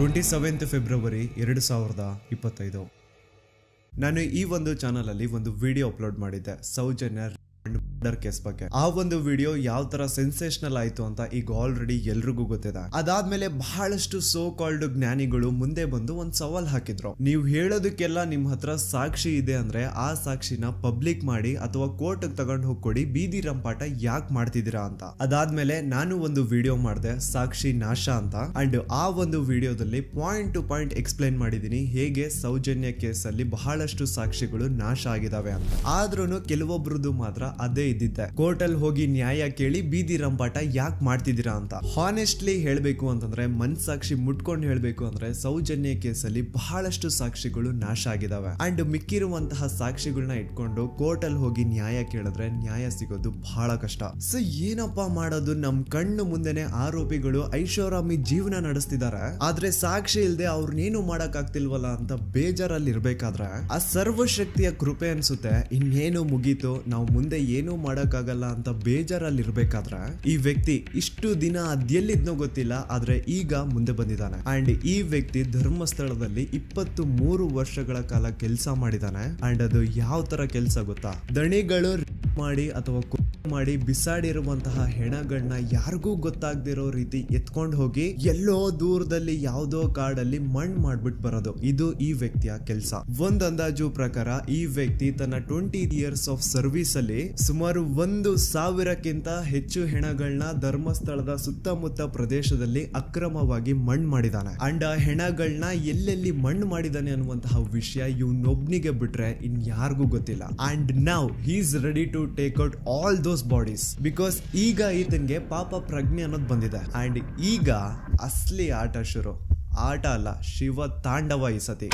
27 February 2025 ನಾನು ಈ ಒಂದು ಚಾನಲ್ ಅಲ್ಲಿ ಒಂದು ವಿಡಿಯೋ ಅಪ್ಲೋಡ್ ಮಾಡಿದ್ದೆ ಸೌಜನ್ಯ ಮರ್ಡರ್ ಕೇಸ್ ಬಗ್ಗೆ. ಆ ಒಂದು ವಿಡಿಯೋ ಯಾವ ತರ ಸೆನ್ಸೇಷನಲ್ ಆಯ್ತು ಅಂತ ಈಗ ಆಲ್ರೆಡಿ ಎಲ್ರಿಗೂ ಗೊತ್ತಿದೆ. ಅದಾದ್ಮೇಲೆ ಬಹಳಷ್ಟು ಸೋ ಕಾಲ್ಡ್ ಜ್ಞಾನಿಗಳು ಮುಂದೆ ಬಂದು ಒಂದ್ ಸವಾಲ್ ಹಾಕಿದ್ರು. ನೀವು ಹೇಳೋದಕ್ಕೆಲ್ಲ ನಿಮ್ ಹತ್ರ ಸಾಕ್ಷಿ ಇದೆ ಅಂದ್ರೆ ಆ ಸಾಕ್ಷಿನ ಪಬ್ಲಿಕ್ ಮಾಡಿ ಅಥವಾ ಕೋರ್ಟ್ ತಗೊಂಡು ಹೋಗ್ಕೊಡಿ, ಬೀದಿ ರಂಪಾಟ ಯಾಕೆ ಮಾಡ್ತಿದ್ದೀರಾ ಅಂತ. ಅದಾದ್ಮೇಲೆ ನಾನು ಒಂದು ವಿಡಿಯೋ ಮಾಡಿದೆ ಸಾಕ್ಷಿ ನಾಶ ಅಂತ. ಅಂಡ್ ಆ ಒಂದು ವಿಡಿಯೋದಲ್ಲಿ ಪಾಯಿಂಟ್ ಟು ಪಾಯಿಂಟ್ ಎಕ್ಸ್ಪ್ಲೈನ್ ಮಾಡಿದೀನಿ ಹೇಗೆ ಸೌಜನ್ಯ ಕೇಸ್ ಅಲ್ಲಿ ಬಹಳಷ್ಟು ಸಾಕ್ಷಿಗಳು ನಾಶ ಆಗಿದಾವೆ ಅಂತ. ಆದ್ರೂ ಕೆಲವೊಬ್ರದ್ದು ಮಾತ್ರ ಅದೇ ಇದ್ದಿದ್ದೆ, ಕೋರ್ಟ್ ಅಲ್ಲಿ ಹೋಗಿ ನ್ಯಾಯ ಕೇಳಿ ಬೀದಿ ರಂಪಾಟ ಯಾಕೆ ಮಾಡ್ತಿದ್ದೀರಾ ಅಂತ. ಹಾನೆಸ್ಟ್ಲಿ ಹೇಳ್ಬೇಕು ಅಂತಂದ್ರೆ, ಮನ್ಸಾಕ್ಷಿ ಮುಟ್ಕೊಂಡು ಹೇಳ್ಬೇಕು ಅಂದ್ರೆ ಸೌಜನ್ಯ ಕೇಸಲ್ಲಿ ಬಹಳಷ್ಟು ಸಾಕ್ಷಿಗಳು ನಾಶ ಆಗಿದಾವೆ. ಅಂಡ್ ಮಿಕ್ಕಿರುವಂತಹ ಸಾಕ್ಷಿಗಳನ್ನ ಇಟ್ಕೊಂಡು ಕೋರ್ಟ್ ಅಲ್ಲಿ ಹೋಗಿ ನ್ಯಾಯ ಕೇಳಿದ್ರೆ ನ್ಯಾಯ ಸಿಗೋದು ಬಹಳ ಕಷ್ಟ. ಸೊ ಏನಪ್ಪಾ ಮಾಡೋದು, ನಮ್ ಕಣ್ಣು ಮುಂದೆನೆ ಆರೋಪಿಗಳು ಐಷಾರಾಮಿ ಜೀವನ ನಡೆಸ್ತಿದ್ದಾರೆ, ಆದ್ರೆ ಸಾಕ್ಷಿ ಇಲ್ದೆ ಅವ್ರನ್ನೇನು ಮಾಡಕ್ ಆಗ್ತಿಲ್ವಲ್ಲ ಅಂತ ಬೇಜಾರಲ್ಲಿ ಇರ್ಬೇಕಾದ್ರೆ ಆ ಸರ್ವಶಕ್ತಿಯ ಕೃಪೆ ಅನ್ಸುತ್ತೆ ಇನ್ನೇನು ಮುಗೀತು, ನಾವು ಮುಂದೆ ಏನು ಮಾಡಕ್ಕಾಗಲ್ಲ ಅಂತ ಬೇಜಾರಲ್ಲಿ ಇರ್ಬೇಕಾದ್ರೆ ಈ ವ್ಯಕ್ತಿ ಇಷ್ಟು ದಿನ ಅದೆಲ್ಲಿದ್ನೋ ಗೊತ್ತಿಲ್ಲ, ಆದ್ರೆ ಈಗ ಮುಂದೆ ಬಂದಿದ್ದಾನೆ. ಅಂಡ್ ಈ ವ್ಯಕ್ತಿ ಧರ್ಮಸ್ಥಳದಲ್ಲಿ 23 ವರ್ಷಗಳ ಕಾಲ ಕೆಲಸ ಮಾಡಿದಾನೆ. ಅಂಡ್ ಅದು ಯಾವ ತರ ಕೆಲಸ ಗೊತ್ತಾ, ದಣಿಗಳು ಮಾಡಿ ಅಥವಾ ಮಾಡಿ ಬಿಸಾಡಿರುವಂತಹ ಹೆಣಗಳನ್ನ ಯಾರಿಗೂ ಗೊತ್ತಾಗದಿರೋ ರೀತಿ ಎತ್ಕೊಂಡು ಹೋಗಿ ಎಲ್ಲೋ ದೂರದಲ್ಲಿ ಯಾವ್ದೋ ಕಾಡಲ್ಲಿ ಮಣ್ಣು ಮಾಡ್ಬಿಟ್ಟು ಬರೋದು, ಇದು ಈ ವ್ಯಕ್ತಿಯ ಕೆಲಸ. ಒಂದ್ ಅಂದಾಜು ಪ್ರಕಾರ ಈ ವ್ಯಕ್ತಿ ತನ್ನ 20 ಇಯರ್ಸ್ ಆಫ್ ಸರ್ವಿಸ್ ಅಲ್ಲಿ ಸುಮಾರು 1,000ಕ್ಕಿಂತ ಹೆಚ್ಚು ಹೆಣಗಳನ್ನ ಧರ್ಮಸ್ಥಳದ ಸುತ್ತಮುತ್ತ ಪ್ರದೇಶದಲ್ಲಿ ಅಕ್ರಮವಾಗಿ ಮಣ್ಣು ಮಾಡಿದಾನೆ. ಅಂಡ್ ಆ ಹೆಣಗಳನ್ನ ಎಲ್ಲೆಲ್ಲಿ ಮಣ್ಣು ಮಾಡಿದಾನೆ ಅನ್ನುವಂತಹ ವಿಷಯ ಇವನೊಬ್ನಿಗೆ ಬಿಟ್ರೆ ಇನ್ ಯಾರಿಗೂ ಗೊತ್ತಿಲ್ಲ. And now he is ready to take out all those bodies because ಈಗ ಈತನ್ಗೆ ಪಾಪ ಪ್ರಜ್ಞೆ ಅನ್ನೋದು ಬಂದಿದೆ. ಅಂಡ್ ಈಗ ಅಸಲಿ ಆಟ ಶುರು. ಆಟ ಅಲ್ಲ, ಶಿವ ತಾಂಡವ ಈ ಸತಿ.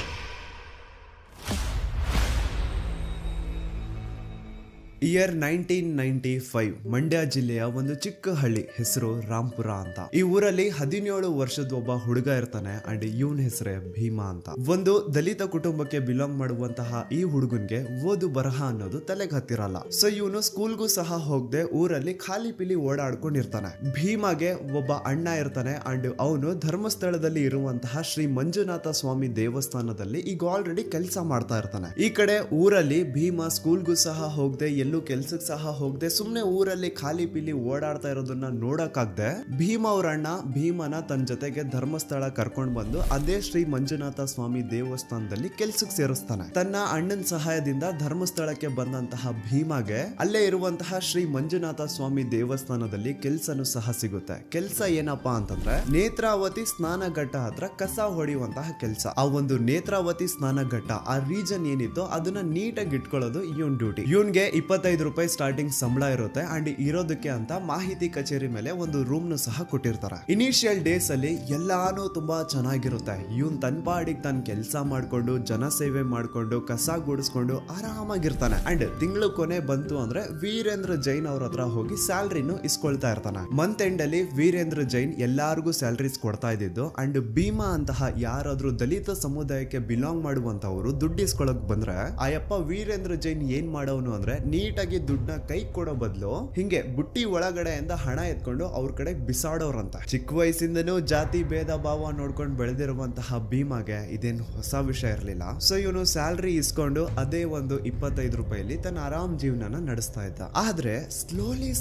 ಇಯರ್ 1995 ಮಂಡ್ಯ ಜಿಲ್ಲೆಯ ಒಂದು ಚಿಕ್ಕ ಹಳ್ಳಿ, ಹೆಸರು ರಾಂಪುರ ಅಂತ. ಈ ಊರಲ್ಲಿ 17 ವರ್ಷದ ಒಬ್ಬ ಹುಡುಗ ಇರ್ತಾನೆ. ಅಂಡ್ ಇವನ್ ಹೆಸರೇ ಭೀಮಾ ಅಂತ. ಒಂದು ದಲಿತ ಕುಟುಂಬಕ್ಕೆ ಬಿಲಾಂಗ್ ಮಾಡುವಂತಹ ಈ ಹುಡುಗನ್ಗೆ ಓದು ಬರಹ ಅನ್ನೋದು ತಲೆಗೆ ಹತ್ತಿರಲ್ಲ. ಸೊ ಇವನು ಸ್ಕೂಲ್ಗೂ ಸಹ ಹೋಗದೆ ಊರಲ್ಲಿ ಖಾಲಿ ಪಿಲಿ ಓಡಾಡ್ಕೊಂಡಿರ್ತಾನೆ. ಭೀಮಾಗೆ ಒಬ್ಬ ಅಣ್ಣ ಇರ್ತಾನೆ. ಅಂಡ್ ಅವನು ಧರ್ಮಸ್ಥಳದಲ್ಲಿ ಇರುವಂತಹ ಶ್ರೀ ಮಂಜುನಾಥ ಸ್ವಾಮಿ ದೇವಸ್ಥಾನದಲ್ಲಿ ಈಗ ಆಲ್ರೆಡಿ ಕೆಲಸ ಮಾಡ್ತಾ ಇರ್ತಾನೆ. ಈ ಕಡೆ ಊರಲ್ಲಿ ಭೀಮಾ ಸ್ಕೂಲ್ಗೂ ಸಹ ಹೋಗದೆ ಎಲ್ಲೂ ಕೆಲ್ಸಕ್ಕೆ ಸಹ ಹೋಗದೆ ಸುಮ್ನೆ ಊರಲ್ಲಿ ಖಾಲಿ ಪಿಲಿ ಓಡಾಡ್ತಾ ಇರೋದನ್ನ ನೋಡಕ್ಕಾಗ್ದೆ ಭೀಮಾ ಅವ್ರ ಅಣ್ಣ ಭೀಮನ ತನ್ನ ಜೊತೆಗೆ ಧರ್ಮಸ್ಥಳ ಕರ್ಕೊಂಡ್ ಬಂದು ಅದೇ ಶ್ರೀ ಮಂಜುನಾಥ ಸ್ವಾಮಿ ದೇವಸ್ಥಾನದಲ್ಲಿ ಕೆಲ್ಸಕ್ಕೆ ಸೇರಿಸ್ತಾನೆ. ತನ್ನ ಅಣ್ಣನ ಸಹಾಯದಿಂದ ಧರ್ಮಸ್ಥಳಕ್ಕೆ ಬಂದಂತಹ ಭೀಮಾಗೆ ಅಲ್ಲೇ ಇರುವಂತಹ ಶ್ರೀ ಮಂಜುನಾಥ ಸ್ವಾಮಿ ದೇವಸ್ಥಾನದಲ್ಲಿ ಕೆಲ್ಸನೂ ಸಹ ಸಿಗುತ್ತೆ. ಕೆಲ್ಸ ಏನಪ್ಪಾ ಅಂತಂದ್ರೆ ನೇತ್ರಾವತಿ ಸ್ನಾನ ಘಟ್ಟ ಹತ್ರ ಕಸ ಹೊಡೆಯುವಂತಹ ಕೆಲಸ. ಆ ಒಂದು ನೇತ್ರಾವತಿ ಸ್ನಾನ ಘಟ್ಟ ಆ ರೀಜನ್ ಏನಿತ್ತು ಅದನ್ನ ನೀಟಾಗಿ ಇಟ್ಕೊಳ್ಳೋದು ಇವನ್ ಡ್ಯೂಟಿ. ಇವನ್ಗೆ 25 ರೂಪಾಯಿ ಸ್ಟಾರ್ಟಿಂಗ್ ಸಂಬಳ ಇರುತ್ತೆ. ಅಂಡ್ ಇರೋದಕ್ಕೆ ಅಂತ ಮಾಹಿತಿ ಕಚೇರಿ ಮೇಲೆ ಒಂದು ರೂಮ್ ನು ಸಹ ಕೊಟ್ಟಿರ್ತಾರೆ. ಇನಿಷಿಯಲ್ ಡೇಸ್ ಅಲ್ಲಿ ಎಲ್ಲಾನು ತುಂಬಾ ಚೆನ್ನಾಗಿರುತ್ತೆ. ಇವನ್ ತನ್ ಪಾಡಿಗೆ ತನ್ನ ಕೆಲಸ ಮಾಡ್ಕೊಂಡು ಜನ ಸೇವೆ ಮಾಡ್ಕೊಂಡು ಕಸ ಗುಡಿಸ್ಕೊಂಡು ಆರಾಮಾಗಿರ್ತಾನೆ. ಅಂಡ್ ತಿಂಗಳು ಕೊನೆ ಬಂತು ಅಂದ್ರೆ ವೀರೇಂದ್ರ ಜೈನ್ ಅವ್ರ ಹತ್ರ ಹೋಗಿ ಸ್ಯಾಲ್ರಿನು ಇಸ್ಕೊಳ್ತಾ ಇರ್ತಾನೆ. ಮಂತ್ ಎಂಡ್ ಅಲ್ಲಿ ವೀರೇಂದ್ರ ಜೈನ್ ಎಲ್ಲಾರ್ಗು ಸ್ಯಾಲ್ರೀಸ್ ಕೊಡ್ತಾ ಇದ್ದಿದ್ದು. ಅಂಡ್ ಭೀಮಾ ಅಂತಹ ಯಾರಾದ್ರೂ ದಲಿತ ಸಮುದಾಯಕ್ಕೆ ಬಿಲಾಂಗ್ ಮಾಡುವಂತವ್ರು ದುಡ್ಡು ಇಸ್ಕೊಳಕ್ ಬಂದ್ರೆ ಆಯಪ್ಪ ವೀರೇಂದ್ರ ಜೈನ್ ಏನ್ ಮಾಡೋನು ಅಂದ್ರೆ ನೀಟಾಗಿ ದುಡ್ಡನ್ನ ಕೈ ಕೊಡೋ ಬದಲು ಹಿಂಗೆ ಬುಟ್ಟಿ ಒಳಗಡೆಯಿಂದ ಹಣ ಎತ್ಕೊಂಡು ಅವ್ರ ಕಡೆ ಬಿಸಾಡೋರಂತ. ಚಿಕ್ಕ ವಯಸ್ಸಿಂದನೂ ಜಾತಿ ಭೇದ ಭಾವ ನೋಡ್ಕೊಂಡು ಬೆಳೆದಿರುವಂತಹ ಭೀಮಾಗೆ ಇದೇನು ಹೊಸ ವಿಷಯ ಇರಲಿಲ್ಲ. ಸೊ ಇವನು ಸ್ಯಾಲ್ರಿ ಇಸ್ಕೊಂಡು ಅದೇ ಒಂದು 25 ರೂಪಾಯಿಲಿ ತನ್ನ ಆರಾಮ್ ಜೀವನ ನಡೆಸ್ತಾ ಇದ್ದ. ಆದ್ರೆ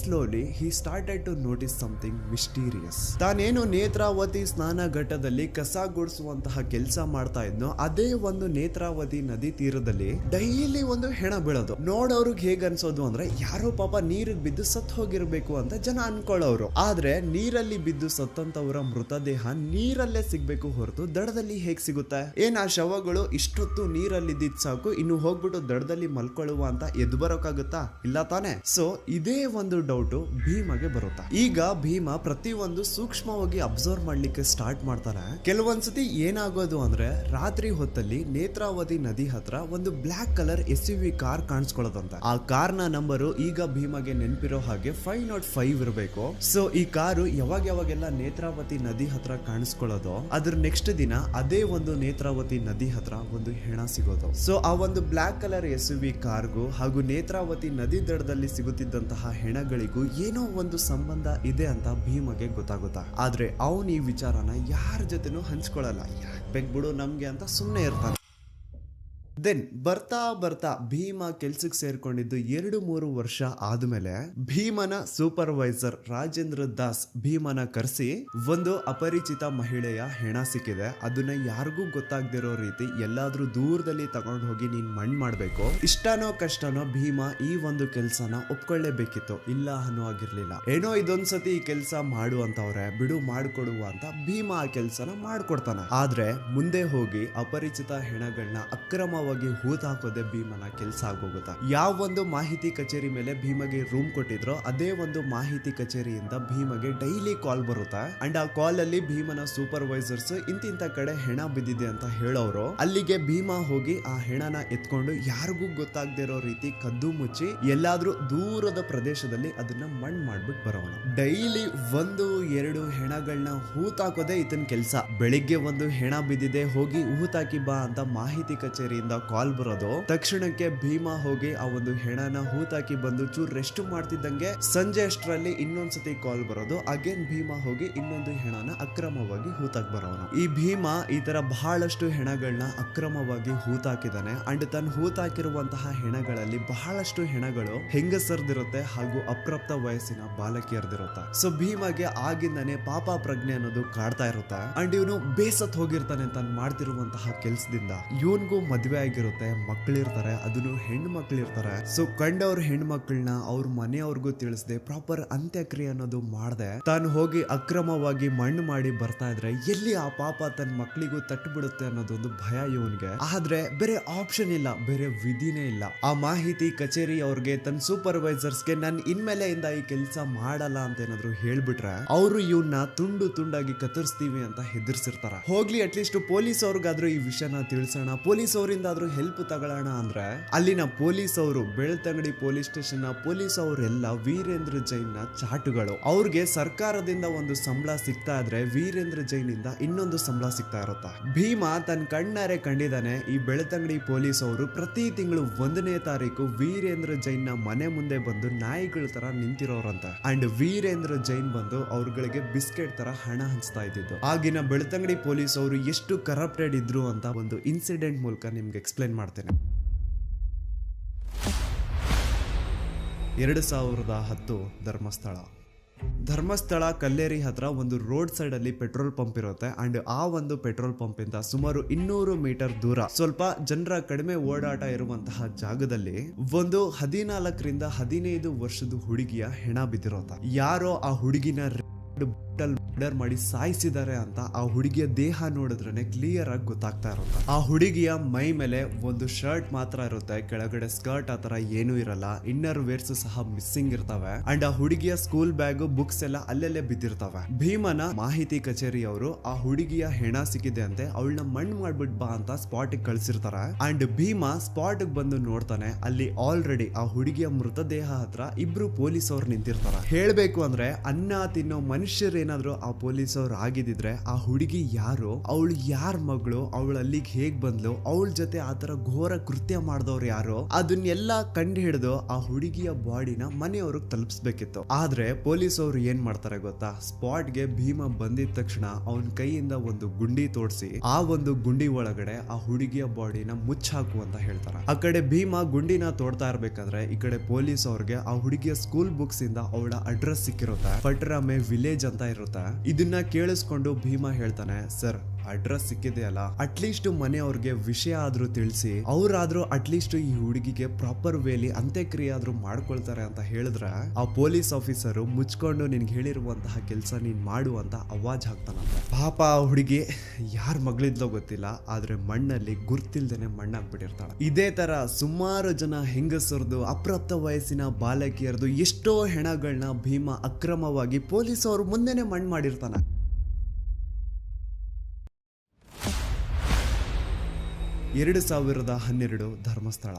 slowly he started to notice something mysterious. ತಾನೇನು ನೇತ್ರಾವತಿ ಸ್ನಾನ ಘಟ್ಟದಲ್ಲಿ ಕಸ ಗುಡಿಸುವಂತಹ ಕೆಲಸ ಮಾಡ್ತಾ ಇದ್ನೋ ಅದೇ ಒಂದು ನೇತ್ರಾವತಿ ನದಿ ತೀರದಲ್ಲಿ ಡೈಲಿ ಒಂದು ಹೆಣ ಬೀಳೋದು. ನೋಡೋರ್ಗ್ ಹೇಗ್ ಅನ್ಸೋದು ಅಂದ್ರೆ ಯಾರೋ ಪಾಪ ನೀರಿಗೆ ಬಿದ್ದು ಸತ್ ಹೋಗಿರ್ಬೇಕು ಅಂತ ಜನ ಅನ್ಕೊಳ್ಳೋರು. ಆದ್ರೆ ನೀರಲ್ಲಿ ಬಿದ್ದು ಸತ್ತಂತವರ ಮೃತದೇಹ ನೀರಲ್ಲೇ ಸಿಗ್ಬೇಕು ಹೊರತು ದಡದಲ್ಲಿ ಹೇಗ್ ಸಿಗುತ್ತೆ? ಏನ್ ಆ ಶವಗಳು ಇಷ್ಟೊತ್ತು ನೀರಲ್ಲಿ ಇದ್ದಿದ್ ಸಾಕು, ಇನ್ನು ಹೋಗ್ಬಿಟ್ಟು ದಡದಲ್ಲಿ ಮಲ್ಕೊಳ್ಳುವ ಅಂತ ಎದ್ದು ಬರೋಕಾಗುತ್ತಾ? ಇಲ್ಲ ತಾನೆ. ಸೊ ಇದೇ ಒಂದು ಡೌಟ್ ಭೀಮಾಗೆ ಬರುತ್ತಾ. ಈಗ ಭೀಮಾ ಪ್ರತಿಯೊಂದು ಸೂಕ್ಷ್ಮವಾಗಿ ಅಬ್ಸರ್ವ್ ಮಾಡ್ಲಿಕ್ಕೆ ಸ್ಟಾರ್ಟ್ ಮಾಡ್ತಾನೆ. ಕೆಲವೊಂದ್ಸತಿ ಏನಾಗೋದು ಅಂದ್ರೆ ರಾತ್ರಿ ಹೊತ್ತಲ್ಲಿ ನೇತ್ರಾವತಿ ನದಿ ಹತ್ರ ಒಂದು ಬ್ಲಾಕ್ ಕಲರ್ SUV ಕಾರ್ ಕಾಣಿಸ್ಕೊಳ್ಳೋದಂತ. ಆ ಕಾರ್ ಕಾರ್ನ ನಂಬರು ಈಗ ಭೀಮಗೆ ನೆನಪಿರೋ ಹಾಗೆ 505 ಇರಬೇಕು. ಸೊ ಈ ಕಾರು ಯಾವಾಗೆಲ್ಲ ನೇತ್ರಾವತಿ ನದಿ ಹತ್ರ ಕಾಣಿಸ್ಕೊಳ್ಳೋದು, ಅದ್ರ ನೆಕ್ಸ್ಟ್ ದಿನ ಅದೇ ಒಂದು ನೇತ್ರಾವತಿ ನದಿ ಹತ್ರ ಒಂದು ಹೆಣ ಸಿಗೋದು. ಸೊ ಆ ಒಂದು ಬ್ಲಾಕ್ ಕಲರ್ SUV ಕಾರ್ಗೂ ಹಾಗೂ ನೇತ್ರಾವತಿ ನದಿ ದಡದಲ್ಲಿ ಸಿಗುತ್ತಿದ್ದಂತಹ ಹೆಣಗಳಿಗೂ ಏನೋ ಒಂದು ಸಂಬಂಧ ಇದೆ ಅಂತ ಭೀಮಗೆ ಗೊತ್ತಾಗುತ್ತಾ. ಆದ್ರೆ ಅವನು ಈ ವಿಚಾರನ ಯಾರ ಜೊತೆನೂ ಹಂಚ್ಕೊಳ್ಳಲ್ಲ. ಯಾಕೆ ಬೇಕ್ಬಿಡು ನಮ್ಗೆ ಅಂತ ಸುಮ್ಮನೆ ಇರ್ತಾನೆ. ದೆನ್ ಬರ್ತಾ ಭೀಮ ಕೆಲ್ಸಕ್ಕೆ ಸೇರ್ಕೊಂಡಿದ್ದು 2-3 ವರ್ಷ ಆದ್ಮೇಲೆ ಭೀಮನ ಸೂಪರ್ವೈಸರ್ ರಾಜೇಂದ್ರ ದಾಸ್ ಭೀಮನ ಕರೆಸಿ ಒಂದು ಅಪರಿಚಿತ ಮಹಿಳೆಯ ಹೆಣ ಸಿಕ್ಕಿದೆ, ಅದನ್ನ ಯಾರಿಗೂ ಗೊತ್ತಾಗ್ದಿರೋ ರೀತಿ ಎಲ್ಲಾದ್ರೂ ದೂರದಲ್ಲಿ ತಗೊಂಡು ಹೋಗಿ ನೀನ್ ಮಣ್ಣು ಮಾಡ್ಬೇಕು. ಇಷ್ಟನೋ ಕಷ್ಟನೋ ಭೀಮ ಈ ಒಂದು ಕೆಲ್ಸನ ಒಪ್ಕೊಳ್ಳೇಬೇಕಿತ್ತು, ಇಲ್ಲ ಅನ್ನೋ ಆಗಿರ್ಲಿಲ್ಲ. ಏನೋ ಇದೊಂದ್ಸತಿ ಈ ಕೆಲ್ಸ ಮಾಡು ಅಂತವ್ರೆ, ಬಿಡು ಮಾಡ್ಕೊಡುವ ಅಂತ ಭೀಮ ಆ ಕೆಲ್ಸನ ಮಾಡ್ಕೊಡ್ತಾನೆ. ಆದ್ರೆ ಮುಂದೆ ಹೋಗಿ ಅಪರಿಚಿತ ಹೆಣಗಳನ್ನ ಅಕ್ರಮವಾಗಿ ಹೂತ್ ಹಾಕೋದೆ ಭೀಮನ ಕೆಲ್ಸ ಆಗೋಗುತ್ತಾ. ಯಾವ ಒಂದು ಮಾಹಿತಿ ಕಚೇರಿ ಮೇಲೆ ಭೀಮಗೆ ರೂಮ್ ಕೊಟ್ಟಿದ್ರೋ ಅದೇ ಒಂದು ಮಾಹಿತಿ ಕಚೇರಿಯಿಂದ ಭೀಮಗೆ ಡೈಲಿ ಕಾಲ್ ಬರುತ್ತೆ. ಅಂಡ್ ಆ ಕಾಲ್ ಅಲ್ಲಿ ಭೀಮನ ಸೂಪರ್ವೈಸರ್ಸ್ ಇಂತಿಂತ ಕಡೆ ಹೆಣ ಬಿದ್ದಿದೆ ಅಂತ ಹೇಳೋರು. ಅಲ್ಲಿಗೆ ಭೀಮ ಹೋಗಿ ಆ ಹೆಣನ ಎತ್ಕೊಂಡು ಯಾರಿಗೂ ಗೊತ್ತಾಗದಿರೋ ರೀತಿ ಕದ್ದು ಮುಚ್ಚಿ ಎಲ್ಲಾದ್ರೂ ದೂರದ ಪ್ರದೇಶದಲ್ಲಿ ಅದನ್ನ ಮಣ್ಣು ಮಾಡ್ಬಿಟ್ಟು ಬರೋಣ. ಡೈಲಿ 1-2 ಹೆಣಗಳನ್ನ ಹೂತಾಕೋದೆ ಇದನ್ ಕೆಲ್ಸ. ಬೆಳಿಗ್ಗೆ ಒಂದು ಹೆಣ ಬಿದ್ದಿದೆ, ಹೋಗಿ ಹೂತಾಕಿ ಬಾ ಅಂತ ಮಾಹಿತಿ ಕಚೇರಿಯಿಂದ ಕಾಲ್ ಬರೋದು. ತಕ್ಷಣಕ್ಕೆ ಭೀಮ ಹೋಗಿ ಆ ಒಂದು ಹೆಣನ ಹೂತಾಕಿ ಬಂದು ಚೂರ್ ರೆಸ್ಟ್ ಮಾಡ್ತಿದ್ದಂಗೆ ಸಂಜೆ ಅಷ್ಟರಲ್ಲಿ ಇನ್ನೊಂದ್ಸತಿ ಕಾಲ್ ಬರೋದು. ಅಗೇನ್ ಭೀಮ ಹೋಗಿ ಇನ್ನೊಂದು ಹೆಣನ ಅಕ್ರಮವಾಗಿ ಹೂತಾಕ್ ಬರೋಣ. ಈ ಭೀಮ ಈ ತರ ಬಹಳಷ್ಟು ಹೆಣಗಳನ್ನ ಅಕ್ರಮವಾಗಿ ಹೂತಾಕಿದಾನೆ. ಅಂಡ್ ತನ್ನ ಹೂತಾಕಿರುವಂತಹ ಹೆಣಗಳಲ್ಲಿ ಬಹಳಷ್ಟು ಹೆಣಗಳು ಹೆಂಗಸರ್ದಿರುತ್ತೆ ಹಾಗೂ ಅಪ್ರಾಪ್ತ ವಯಸ್ಸಿನ ಬಾಲಕಿಯರ್ದಿರುತ್ತೆ. ಸೊ ಭೀಮಗೆ ಆಗಿಂದಾನೆ ಪಾಪ ಪ್ರಜ್ಞೆ ಅನ್ನೋದು ಕಾಡ್ತಾ ಇರುತ್ತೆ. ಅಂಡ್ ಇವನು ಬೇಸತ್ ಹೋಗಿರ್ತಾನೆ ತಾನು ಮಾಡ್ತಿರುವಂತಹ ಕೆಲ್ಸದಿಂದ. ಇವನ್ಗೂ ಮದ್ವೆ ಆಗಿರುತ್ತೆ, ಮಕ್ಕಳಿರ್ತಾರೆ, ಅದನ್ನು ಹೆಣ್ಣು ಮಕ್ಕಳಿರ್ತಾರೆ. ಸೊ ಕಂಡವ್ರ ಹೆಣ್ಮಕ್ಳನ್ನ ಅವ್ರ ಮನೆಯವ್ರಿಗೂ ತಿಳಿಸದೆ ಪ್ರಾಪರ್ ಅಂತ್ಯಕ್ರಿಯೆ ಅನ್ನೋದು ಮಾಡದೆ ತಾನು ಹೋಗಿ ಅಕ್ರಮವಾಗಿ ಮಣ್ಣು ಮಾಡಿ ಬರ್ತಾ ಇದ್ರೆ ಎಲ್ಲಿ ಆ ಪಾಪ ತನ್ನ ಮಕ್ಕಳಿಗೂ ತಟ್ಟುಬಿಡುತ್ತೆ ಅನ್ನೋದೊಂದು ಭಯ ಇವನ್ಗೆ. ಆದ್ರೆ ಬೇರೆ ಆಪ್ಷನ್ ಇಲ್ಲ, ಬೇರೆ ವಿಧಿನೇ ಇಲ್ಲ. ಆ ಮಾಹಿತಿ ಕಚೇರಿ ಅವ್ರಿಗೆ ತನ್ನ ಸೂಪರ್ವೈಸರ್ಸ್ಗೆ ನಾನು ಇನ್ಮೇಲೆ ಇಂದ ಈ ಕೆಲಸ ಮಾಡಲ್ಲ ಅಂತ ಏನಾದ್ರು ಹೇಳ್ಬಿಟ್ರೆ ಅವರು ಇವನ್ನ ತುಂಡು ತುಂಡಾಗಿ ಕತ್ತರಿಸ್ತೀವಿ ಅಂತ ಹೆದರ್ಸಿರ್ತಾರ. ಹೋಗ್ಲಿ ಅಟ್ಲೀಸ್ಟ್ ಪೊಲೀಸ್ ಅವ್ರಿಗಾದ್ರೂ ಈ ವಿಷಯನ ತಿಳಿಸೋಣ, ಪೊಲೀಸ್ ಅವರಿಂದಾದ್ರೂ ಹೆಲ್ಪ್ ತಗೊಳ್ಳೋಣ ಅಂದ್ರೆ ಅಲ್ಲಿನ ಪೊಲೀಸ್ ಅವರು, ಬೆಳ್ತಂಗಡಿ ಪೊಲೀಸ್ ಸ್ಟೇಷನ್ ನ ಪೊಲೀಸ್ ಅವರೆಲ್ಲ ವೀರೇಂದ್ರ ಜೈನ್ ನ ಚಾಟುಗಳು. ಅವ್ರಿಗೆ ಸರ್ಕಾರದಿಂದ ಒಂದು ಸಂಬಳ ಸಿಗ್ತಾ ಇದ್ರೆ ವೀರೇಂದ್ರ ಜೈನ್ ಇಂದ ಇನ್ನೊಂದು ಸಂಬಳ ಸಿಗ್ತಾ ಇರುತ್ತೆ. ಭೀಮ ತನ್ನ ಕಣ್ಣಾರೆ ಕಂಡಿದ್ದಾನೆ, ಈ ಬೆಳ್ತಂಗಡಿ ಪೊಲೀಸ್ ಅವರು ಪ್ರತಿ ತಿಂಗಳು 1ನೇ ತಾರೀಕು ವೀರೇಂದ್ರ ಜೈನ್ ನ ಮನೆ ಮುಂದೆ ಬಂದು ನಾಯಿಗಳ ತರ ನಿಂತಿರೋರಂತೆ. ಅಂಡ್ ವೀರೇಂದ್ರ ಜೈನ್ ಬಂದು ಅವ್ರಗಳಿಗೆ ಬಿಸ್ಕೆಟ್ ತರ ಹಣ ಹಂಚ್ತಾ ಇದ್ದಿದ್ದು. ಆಗಿನ ಬೆಳ್ತಂಗಡಿ ಪೊಲೀಸ್ ಅವರು ಎಷ್ಟು ಕರಪ್ಟೆಡ್ ಇದ್ರು ಅಂತ ಒಂದು ಇನ್ಸಿಡೆಂಟ್ ಮೂಲಕ ನಿಮ್ಗೆ ಎಕ್ಸ್ಪ್ಲೇನ್ ಮಾಡ್ತೇನೆ. 2010 ಧರ್ಮಸ್ಥಳ ಕಲ್ಲೇರಿ ಹತ್ರ ಒಂದು ರೋಡ್ ಸೈಡ್ ಅಲ್ಲಿ ಪೆಟ್ರೋಲ್ ಪಂಪ್ ಇರುತ್ತೆ. ಅಂಡ್ ಆ ಒಂದು ಪೆಟ್ರೋಲ್ ಪಂಪ್ ಇಂದ ಸುಮಾರು 200 ಮೀಟರ್ ದೂರ ಸ್ವಲ್ಪ ಜನರ ಕಡಿಮೆ ಓಡಾಟ ಇರುವಂತಹ ಜಾಗದಲ್ಲಿ ಒಂದು 14 ರಿಂದ 15 ವರ್ಷದ ಹುಡುಗಿಯ ಹೆಣ ಬಿದ್ದಿರೋತ. ಯಾರೋ ಆ ಹುಡುಗಿನ ಮರ್ಡರ್ ಮಾಡಿ ಸಾಯಿಸಿದ್ದಾರೆ ಅಂತ ಆ ಹುಡುಗಿಯ ದೇಹ ನೋಡಿದ್ರೆ ಕ್ಲಿಯರ್ ಆಗಿ ಗೊತ್ತಾಗ್ತಾ ಇರುತ್ತೆ. ಆ ಹುಡುಗಿಯ ಮೈ ಮೇಲೆ ಒಂದು ಶರ್ಟ್ ಮಾತ್ರ ಇರುತ್ತೆ, ಕೆಳಗಡೆ ಸ್ಕರ್ಟ್ ಆತರ ಏನೂ ಇರಲ್ಲ. ಇನ್ನರ್ ವೇರ್ಸ್ ಸಹ ಮಿಸ್ಸಿಂಗ್ ಇರ್ತವೆ. ಅಂಡ್ ಆ ಹುಡುಗಿಯ ಸ್ಕೂಲ್ ಬ್ಯಾಗ್, ಬುಕ್ಸ್ ಎಲ್ಲ ಅಲ್ಲೆಲ್ಲೇ ಬಿದ್ದಿರ್ತವೆ. ಭೀಮನ ಮಾಹಿತಿ ಕಚೇರಿಯವರು ಆ ಹುಡುಗಿಯ ಹೆಣ ಸಿಕ್ಕಿದೆ ಅಂತೆ, ಅವಳನ್ನ ಮಣ್ಣು ಮಾಡ್ಬಿಟ್ ಬಾ ಅಂತ ಸ್ಪಾಟ್ ಕಳ್ಸಿರ್ತಾರೆ. ಅಂಡ್ ಭೀಮ ಸ್ಪಾಟ್ ಬಂದು ನೋಡ್ತಾನೆ, ಅಲ್ಲಿ ಆಲ್ರೆಡಿ ಆ ಹುಡುಗಿಯ ಮೃತದೇಹ ಹತ್ರ 2 ಪೊಲೀಸ್ ಅವ್ರು ನಿಂತಿರ್ತಾರೆ. ಹೇಳ್ಬೇಕು ಅಂದ್ರೆ ಅನ್ನ ತಿನ್ನೋ ಮನುಷ್ಯರು ಏನಾದ್ರು ಆ ಪೊಲೀಸ್ ಅವ್ರು ಆಗಿದ್ರೆ ಆ ಹುಡುಗಿ ಯಾರು, ಅವಳು ಯಾರ ಮಗಳು, ಅವಳು ಅಲ್ಲಿಗೆ ಹೇಗ್ ಬಂದ್ಲು, ಅವಳ ಜೊತೆ ಆತರ ಘೋರ ಕೃತ್ಯ ಮಾಡಿದವ್ರು ಯಾರು, ಅದನ್ನೆಲ್ಲ ಕಂಡು ಹಿಡಿದು ಆ ಹುಡುಗಿಯ ಬಾಡಿನ ಮನೆಯವ್ರಿಗೆ ತಲುಪಿಸ್ಬೇಕಿತ್ತು. ಆದ್ರೆ ಪೊಲೀಸ್ ಅವ್ರು ಏನ್ ಮಾಡ್ತಾರೆ ಗೊತ್ತಾ, ಸ್ಪಾಟ್ಗೆ ಭೀಮ ಬಂದಿದ ತಕ್ಷಣ ಅವನ ಕೈಯಿಂದ ಒಂದು ಗುಂಡಿ ತೋರಿಸಿ ಆ ಒಂದು ಗುಂಡಿ ಒಳಗಡೆ ಆ ಹುಡುಗಿಯ ಬಾಡಿನ ಮುಚ್ಚಾಕು ಅಂತ ಹೇಳ್ತಾರೆ. ಆ ಕಡೆ ಭೀಮ ಗುಂಡಿನ ತೋಡ್ತಾ ಇರ್ಬೇಕಾದ್ರೆ ಈ ಕಡೆ ಪೊಲೀಸ್ ಅವ್ರಿಗೆ ಆ ಹುಡುಗಿಯ ಸ್ಕೂಲ್ ಬುಕ್ಸ್ ಇಂದ ಅವಳ ಅಡ್ರೆಸ್ ಸಿಕ್ಕಿರುತ್ತೆ, ಪಟ್ರಾಮೆ ವಿಲೇಜ್ ಅಂತ ಇರುತ್ತೆ. ಇದನ್ನ ಕೇಳಿಸ್ಕೊಂಡು ಭೀಮ ಹೇಳ್ತಾನೆ, ಸರ್ ಅಡ್ರೆಸ್ ಸಿಕ್ಕಿದೆಯಲ್ಲ, ಅಟ್ಲೀಸ್ಟ್ ಮನೆಯವ್ರಿಗೆ ವಿಷಯ ಆದ್ರೂ ತಿಳಿಸಿ, ಅವ್ರಾದ್ರೂ ಅಟ್ಲೀಸ್ಟ್ ಈ ಹುಡುಗಿಗೆ ಪ್ರಾಪರ್ ವೇಲಿ ಅಂತ್ಯಕ್ರಿಯೆ ಆದ್ರೂ ಮಾಡ್ಕೊಳ್ತಾರೆ ಅಂತ ಹೇಳಿದ್ರೆ ಆ ಪೊಲೀಸ್ ಆಫೀಸರು ಮುಚ್ಕೊಂಡು ನಿನ್ಗೆ ಹೇಳಿರುವಂತಹ ಕೆಲಸ ನೀನ್ ಮಾಡು ಅಂತ ಅವಾಜ್ ಹಾಕ್ತಾನಂತೆ. ಪಾಪ ಆ ಹುಡುಗಿ ಯಾರ ಮಗಳಿದ್ಲೋ ಗೊತ್ತಿಲ್ಲ, ಆದ್ರೆ ಮಣ್ಣಲ್ಲಿ ಗುರ್ತಿಲ್ದೇನೆ ಮಣ್ಣಾಗ್ಬಿಟ್ಟಿರ್ತಾಳೆ. ಇದೇ ತರ ಸುಮಾರು ಜನ ಹೆಂಗಸರದು, ಅಪ್ರಾಪ್ತ ವಯಸ್ಸಿನ ಬಾಲಕಿಯರದು ಎಷ್ಟೋ ಹೆಣಗಳನ್ನ ಭೀಮ ಅಕ್ರಮವಾಗಿ ಪೊಲೀಸ್ ಅವರು ಮುಂದೆನೆ ಮಣ್ಣು ಮಾಡಿರ್ತಾನೆ. 2012 ಧರ್ಮಸ್ಥಳ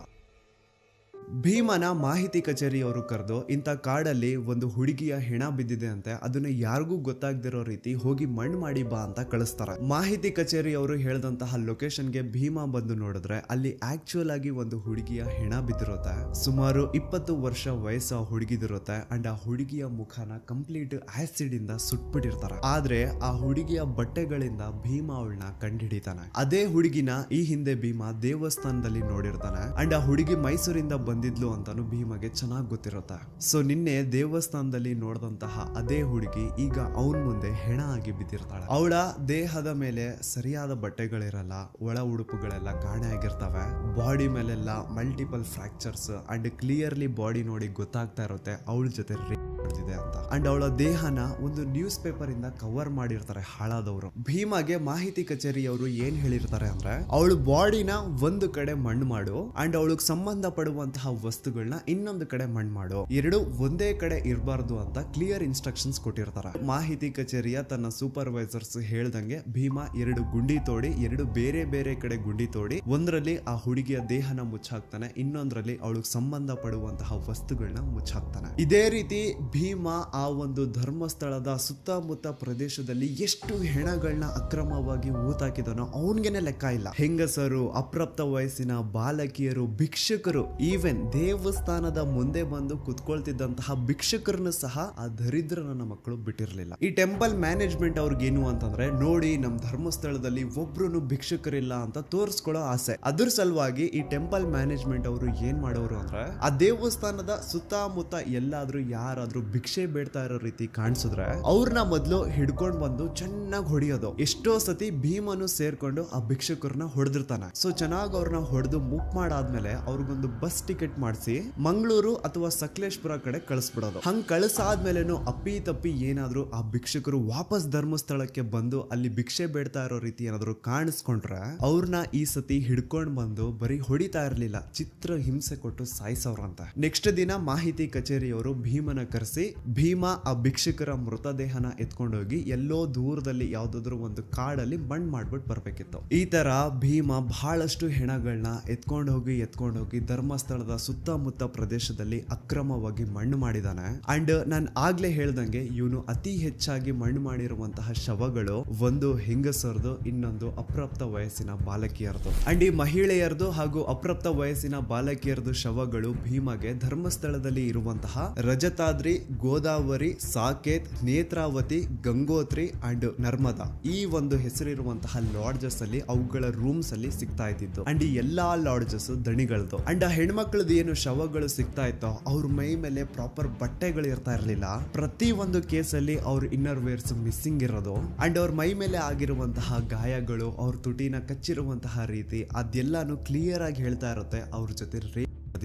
ಭೀಮನ ಮಾಹಿತಿ ಕಚೇರಿಯವರು ಕರೆದು ಇಂಥ ಕಾಡಲ್ಲಿ ಒಂದು ಹುಡುಗಿಯ ಹೆಣ ಬಿದ್ದಿದೆ ಅಂತೆ, ಅದನ್ನ ಯಾರಿಗೂ ಗೊತ್ತಾಗ್ದಿರೋ ರೀತಿ ಹೋಗಿ ಮಣ್ಣು ಮಾಡಿ ಬಾ ಅಂತ ಕಳಿಸ್ತಾರೆ. ಮಾಹಿತಿ ಕಚೇರಿಯವರು ಹೇಳಿದಂತಹ ಲೊಕೇಶನ್ಗೆ ಭೀಮಾ ಬಂದು ನೋಡಿದ್ರೆ ಅಲ್ಲಿ ಆಕ್ಚುಯಲ್ ಆಗಿ ಒಂದು ಹುಡುಗಿಯ ಹೆಣ ಬಿದ್ದಿರುತ್ತೆ. ಸುಮಾರು 20 ವರ್ಷ ವಯಸ್ಸು ಹುಡುಗಿದಿರುತ್ತೆ ಅಂಡ್ ಆ ಹುಡುಗಿಯ ಮುಖನ ಕಂಪ್ಲೀಟ್ ಆಸಿಡ್ ಇಂದ ಸುಟ್ಬಿಟ್ಟಿರ್ತಾರೆ. ಆದ್ರೆ ಆ ಹುಡುಗಿಯ ಬಟ್ಟೆಗಳಿಂದ ಭೀಮಾ ಅವಳನ್ನ ಕಂಡುಹಿಡಿತಾನೆ. ಅದೇ ಹುಡುಗಿನ ಈ ಹಿಂದೆ ಭೀಮಾ ದೇವಸ್ಥಾನದಲ್ಲಿ ನೋಡಿರ್ತಾನೆ ಅಂಡ್ ಆ ಹುಡುಗಿ ಮೈಸೂರಿಂದ ಬಂದಿದ್ಲು ಅಂತಾನು ಭೀಮಗೆ ಚೆನ್ನಾಗಿ ಗೊತ್ತಿರುತ್ತೆ. ಸೊ ನಿನ್ನೆ ದೇವಸ್ಥಾನದಲ್ಲಿ ನೋಡಿದಂತಹ ಅದೇ ಹುಡುಗಿ ಈಗ ಅವನ್ ಮುಂದೆ ಹೆಣ ಆಗಿ ಬಿದ್ದಿರ್ತಾಳೆ. ಅವಳ ದೇಹದ ಮೇಲೆ ಸರಿಯಾದ ಬಟ್ಟೆಗಳಿರಲ್ಲ, ಒಳ ಉಡುಪುಗಳೆಲ್ಲ ಕಾಣೆ ಆಗಿರ್ತವೆ, ಬಾಡಿ ಮೇಲೆಲ್ಲ multiple fractures and clearly body ನೋಡಿ ಗೊತ್ತಾಗ್ತಾ ಇರುತ್ತೆ ಅವಳ ಜೊತೆ ನಡೆದಿದೆ ಅಂತ. ಅಂಡ್ ಅವಳ ದೇಹನ ಒಂದು ನ್ಯೂಸ್ ಪೇಪರ್ ಇಂದ ಕವರ್ ಮಾಡಿರ್ತಾರೆ ಹಾಳಾದವರು. ಭೀಮಾಗೆ ಮಾಹಿತಿ ಕಚೇರಿಯವರು ಏನ್ ಹೇಳಿರ್ತಾರೆ ಅಂದ್ರೆ ಅವಳ ಬಾಡಿನ ಒಂದು ಕಡೆ ಮಣ್ಣು ಮಾಡು ಅಂಡ್ ಅವಳಿಗೆ ಸಂಬಂಧ ಪಡುವಂತಹ ವಸ್ತುಗಳನ್ನ ಇನ್ನೊಂದು ಕಡೆ ಮಣ್ಣು ಮಾಡು, ಎರಡು ಒಂದೇ ಕಡೆ ಇರಬಾರ್ದು ಅಂತ ಕ್ಲಿಯರ್ ಇನ್ಸ್ಟ್ರಕ್ಷನ್ಸ್ ಕೊಟ್ಟಿರ್ತಾರೆ. ಮಾಹಿತಿ ಕಚೇರಿಯ ತನ್ನ ಸೂಪರ್ವೈಸರ್ಸ್ ಹೇಳ್ದಂಗೆ ಭೀಮಾ 2 ಗುಂಡಿ ತೋಡಿ 2 ಬೇರೆ ಬೇರೆ ಕಡೆ ಗುಂಡಿ ತೋಡಿ ಒಂದರಲ್ಲಿ ಆ ಹುಡುಗಿಯ ದೇಹನ ಮುಚ್ಚಾಕ್ತಾನೆ, ಇನ್ನೊಂದರಲ್ಲಿ ಅವಳಿಗೆ ಸಂಬಂಧ ಪಡುವಂತಹ ವಸ್ತುಗಳನ್ನ ಮುಚ್ಚಾಕ್ತಾನೆ. ಇದೇ ರೀತಿ ಭೀಮಾ ಆ ಒಂದು ಧರ್ಮಸ್ಥಳದ ಸುತ್ತಮುತ್ತ ಪ್ರದೇಶದಲ್ಲಿ ಎಷ್ಟು ಹೆಣಗಳನ್ನ ಅಕ್ರಮವಾಗಿ ಊತಾಕಿದನೋ ಅವನ್ಗೆನೆ ಲೆಕ್ಕ ಇಲ್ಲ. ಹೆಂಗಸರು, ಅಪ್ರಾಪ್ತ ವಯಸ್ಸಿನ ಬಾಲಕಿಯರು, ಭಿಕ್ಷುಕರು, ಈವನ್ ದೇವಸ್ಥಾನದ ಮುಂದೆ ಬಂದು ಕುತ್ಕೊಳ್ತಿದ್ದಂತಹ ಭಿಕ್ಷುಕರನ್ನು ಸಹ ಆ ದರಿದ್ರ ನನ್ನ ಮಕ್ಕಳು ಬಿಟ್ಟಿರ್ಲಿಲ್ಲ. ಈ ಟೆಂಪಲ್ ಮ್ಯಾನೇಜ್ಮೆಂಟ್ ಅವ್ರಿಗೇನು ಅಂತಂದ್ರೆ ನೋಡಿ ನಮ್ ಧರ್ಮಸ್ಥಳದಲ್ಲಿ ಒಬ್ರು ಭಿಕ್ಷುಕರಿಲ್ಲ ಅಂತ ತೋರಿಸ್ಕೊಳ್ಳೋ ಆಸೆ. ಅದ್ರ ಸಲುವಾಗಿ ಈ ಟೆಂಪಲ್ ಮ್ಯಾನೇಜ್ಮೆಂಟ್ ಅವರು ಏನ್ ಮಾಡೋರು ಅಂದ್ರೆ ಆ ದೇವಸ್ಥಾನದ ಸುತ್ತಮುತ್ತ ಎಲ್ಲಾದ್ರೂ ಯಾರಾದ್ರೂ ಭಿಕ್ಷೆ ಬೇಡ್ತಾ ಇರೋ ರೀತಿ ಕಾಣಿಸಿದ್ರೆ ಅವ್ರನ್ನ ಮೊದ್ಲು ಹಿಡ್ಕೊಂಡ್ ಬಂದು ಚೆನ್ನಾಗಿ ಹೊಡಿಯೋದು. ಎಷ್ಟೋ ಸತಿ ಭೀಮನು ಸೇರ್ಕೊಂಡು ಆ ಭಿಕ್ಷುಕರನ್ನ ಹೊಡೆದಿರ್ತಾನೆ. ಸೊ ಚೆನ್ನಾಗಿ ಅವ್ರನ್ನ ಹೊಡೆದು ಮುಕ್ ಮಾಡಾದ್ಮೇಲೆ ಅವ್ರಿಗೊಂದು ಬಸ್ ಟಿಕೆಟ್ ಮಾಡಿಸಿ ಮಂಗಳೂರು ಅಥವಾ ಸಕಲೇಶ್ಪುರ ಕಡೆ ಕಳಿಸ್ಬಿಡೋದು. ಹಂಗ್ ಕಳಿಸಾದ್ಮೇಲೆನು ಅಪ್ಪಿ ತಪ್ಪಿ ಏನಾದ್ರು ಆ ಭಿಕ್ಷುಕರು ವಾಪಸ್ ಧರ್ಮಸ್ಥಳಕ್ಕೆ ಬಂದು ಅಲ್ಲಿ ಭಿಕ್ಷೆ ಬೇಡ್ತಾ ಇರೋ ರೀತಿ ಏನಾದ್ರು ಕಾಣಿಸ್ಕೊಂಡ್ರೆ ಅವ್ರನ್ನ ಈ ಸತಿ ಹಿಡ್ಕೊಂಡ್ ಬಂದು ಬರೀ ಹೊಡಿತಾ ಇರ್ಲಿಲ್ಲ, ಚಿತ್ರ ಹಿಂಸೆ ಕೊಟ್ಟು ಸಾಯಿಸವ್ರಂತ. ನೆಕ್ಸ್ಟ್ ದಿನ ಮಾಹಿತಿ ಕಚೇರಿಯವರು ಭೀಮನ ಕರೆಸಿ ಭೀಮಾ ಆ ಭಿಕ್ಷುಕರ ಮೃತದೇಹನ ಎತ್ಕೊಂಡೋಗಿ ಎಲ್ಲೋ ದೂರದಲ್ಲಿ ಯಾವ್ದಾದ್ರು ಒಂದು ಕಾಡಲ್ಲಿ ಮಣ್ಣು ಮಾಡ್ಬಿಟ್ಟು ಬರ್ಬೇಕಿತ್ತು. ಈ ತರ ಭೀಮಾ ಬಹಳಷ್ಟು ಹೆಣಗಳನ್ನ ಎತ್ಕೊಂಡು ಹೋಗಿ ಧರ್ಮಸ್ಥಳದ ಸುತ್ತಮುತ್ತ ಪ್ರದೇಶದಲ್ಲಿ ಅಕ್ರಮವಾಗಿ ಮಣ್ಣು ಮಾಡಿದಾನೆ. ಅಂಡ್ ನಾನು ಆಗ್ಲೇ ಹೇಳ್ದಂಗೆ ಇವನು ಅತಿ ಹೆಚ್ಚಾಗಿ ಮಣ್ಣು ಮಾಡಿರುವಂತಹ ಶವಗಳು ಒಂದು ಹೆಂಗಸರದು, ಇನ್ನೊಂದು ಅಪ್ರಾಪ್ತ ವಯಸ್ಸಿನ ಬಾಲಕಿಯರದು. ಅಂಡ್ ಈ ಮಹಿಳೆಯರದು ಹಾಗೂ ಅಪ್ರಾಪ್ತ ವಯಸ್ಸಿನ ಬಾಲಕಿಯರದು ಶವಗಳು ಭೀಮಾಗೆ ಧರ್ಮಸ್ಥಳದಲ್ಲಿ ಇರುವಂತಹ ರಜತಾದ್ರಿ, ಗೋದಾವರಿ, ಸಾಕೇತ್, ನೇತ್ರಾವತಿ, ಗಂಗೋತ್ರಿ ಅಂಡ್ ನರ್ಮದಾ ಈ ಒಂದು ಹೆಸರಿರುವಂತಹ ಲಾಡ್ಜಸ್ ಅಲ್ಲಿ ಅವುಗಳ ರೂಮ್ಸ್ ಅಲ್ಲಿ ಸಿಗ್ತಾ ಇದ್ದಿದ್ದು. ಅಂಡ್ ಈ ಎಲ್ಲಾ ಲಾಡ್ಜಸ್ ದಣಿಗಳದು. ಅಂಡ್ ಆ ಹೆಣ್ಮಕ್ಳದ್ದು ಏನು ಶವಗಳು ಸಿಗ್ತಾ ಇತ್ತೋ ಅವ್ರ ಮೈ ಮೇಲೆ ಪ್ರಾಪರ್ ಬಟ್ಟೆಗಳು ಇರ್ತಾ ಇರ್ಲಿಲ್ಲ. ಪ್ರತಿ ಒಂದು ಕೇಸಲ್ಲಿ ಅವ್ರ ಇನ್ನರ್ ವೇರ್ಸ್ ಮಿಸ್ಸಿಂಗ್ ಇರೋದು ಅಂಡ್ ಅವ್ರ ಮೈ ಮೇಲೆ ಆಗಿರುವಂತಹ ಗಾಯಗಳು, ಅವ್ರ ತುಟಿನ ಕಚ್ಚಿರುವಂತಹ ರೀತಿ ಅದೆಲ್ಲಾನು ಕ್ಲಿಯರ್ ಆಗಿ ಹೇಳ್ತಾ ಇರುತ್ತೆ ಅವ್ರ ಜೊತೆ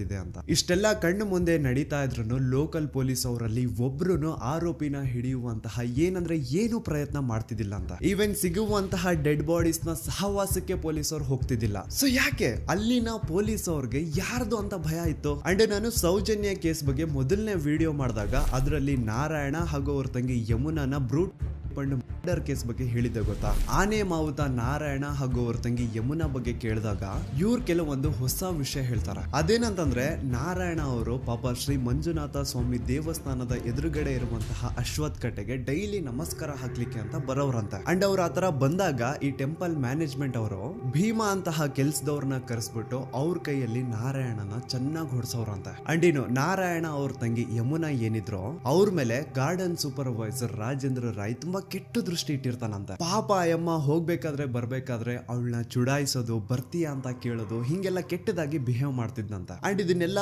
ಇದೆ ಅಂತ. ಇಷ್ಟೆಲ್ಲ ಕಣ್ಣು ಮುಂದೆ ನಡೀತಾ ಇದ್ರು ಲೋಕಲ್ ಪೊಲೀಸ್ ಅವರಲ್ಲಿ ಒಬ್ರು ಆರೋಪಿನ ಹಿಡಿಯುವಂತಹ ಏನಂದ್ರೆ ಏನು ಪ್ರಯತ್ನ ಮಾಡ್ತಿದ್ದಿಲ್ಲ ಅಂತ. ಈವನ್ ಸಿಗುವಂತಹ ಡೆಡ್ ಬಾಡೀಸ್ ನ ಸಹವಾಸಕ್ಕೆ ಪೊಲೀಸ್ ಅವ್ರು ಹೋಗ್ತಿದ್ದಿಲ್ಲ. ಸೊ ಯಾಕೆ ಅಲ್ಲಿನ ಪೊಲೀಸ್ ಅವ್ರಿಗೆ ಯಾರ್ದು ಅಂತ ಭಯ ಇತ್ತು. ಅಂಡ್ ನಾನು ಸೌಜನ್ಯ ಕೇಸ್ ಬಗ್ಗೆ ಮೊದಲನೇ ವಿಡಿಯೋ ಮಾಡಿದಾಗ ಅದರಲ್ಲಿ ನಾರಾಯಣ ಹಾಗೂ ಅವ್ರ ತಂಗಿ ಯಮುನಾನ ಬ್ರೂಟ್ ಮರ್ಡರ್ ಕೇಸ್ ಬಗ್ಗೆ ಹೇಳಿದ್ದೆ ಗೊತ್ತಾ. ಆನೆ ಮಾವುತ ನಾರಾಯಣ ಹಾಗೂ ಅವ್ರ ತಂಗಿ ಯಮುನಾ ಬಗ್ಗೆ ಕೇಳಿದಾಗ ಇವ್ರು ಕೆಲವೊಂದು ಹೊಸ ವಿಷಯ ಹೇಳ್ತಾರೆ. ಅದೇನಂತಂದ್ರೆ ನಾರಾಯಣ ಅವರು ಪಾಪ ಶ್ರೀ ಮಂಜುನಾಥ ಸ್ವಾಮಿ ದೇವಸ್ಥಾನದ ಎದುರುಗಡೆ ಇರುವಂತಹ ಅಶ್ವತ್ ಕಟ್ಟೆಗೆ ಡೈಲಿ ನಮಸ್ಕಾರ ಹಾಕ್ಲಿಕ್ಕೆ ಅಂತ ಬರೋರಂತೆ. ಅಂಡ್ ಅವ್ರ ಆತರ ಬಂದಾಗ ಈ ಟೆಂಪಲ್ ಮ್ಯಾನೇಜ್ಮೆಂಟ್ ಅವರು ಭೀಮಾ ಅಂತಹ ಕೆಲ್ಸದವ್ರನ್ನ ಕರೆಸ್ಬಿಟ್ಟು ಅವ್ರ ಕೈಯಲ್ಲಿ ನಾರಾಯಣನ ಚೆನ್ನಾಗಿ ಹೊಡ್ಸವ್ರಂತೆ. ಅಂಡ್ ಇನ್ನು ನಾರಾಯಣ ಅವ್ರ ತಂಗಿ ಯಮುನಾ ಏನಿದ್ರು ಅವ್ರ ಮೇಲೆ ಗಾರ್ಡನ್ ಸೂಪರ್ವೈಸರ್ ರಾಜೇಂದ್ರ ರಾಯ್ ತುಂಬಾ ಕೆಟ್ಟ ದೃಷ್ಟಿ ಇಟ್ಟಿರ್ತಾನಂತೆ. ಪಾಪ ಅಯ್ಯಮ್ಮ ಹೋಗ್ಬೇಕಾದ್ರೆ ಬರ್ಬೇಕಾದ್ರೆ ಅವಳನ್ನ ಚುಡಾಯಿಸೋದು, ಬರ್ತೀಯಾ ಅಂತ ಕೇಳೋದು, ಹಿಂಗೆಲ್ಲ ಕೆಟ್ಟದಾಗಿ ಬಿಹೇವ್ ಮಾಡ್ತಿದ್ನಂತ. ಅಂಡ್ ಇದನ್ನೆಲ್ಲ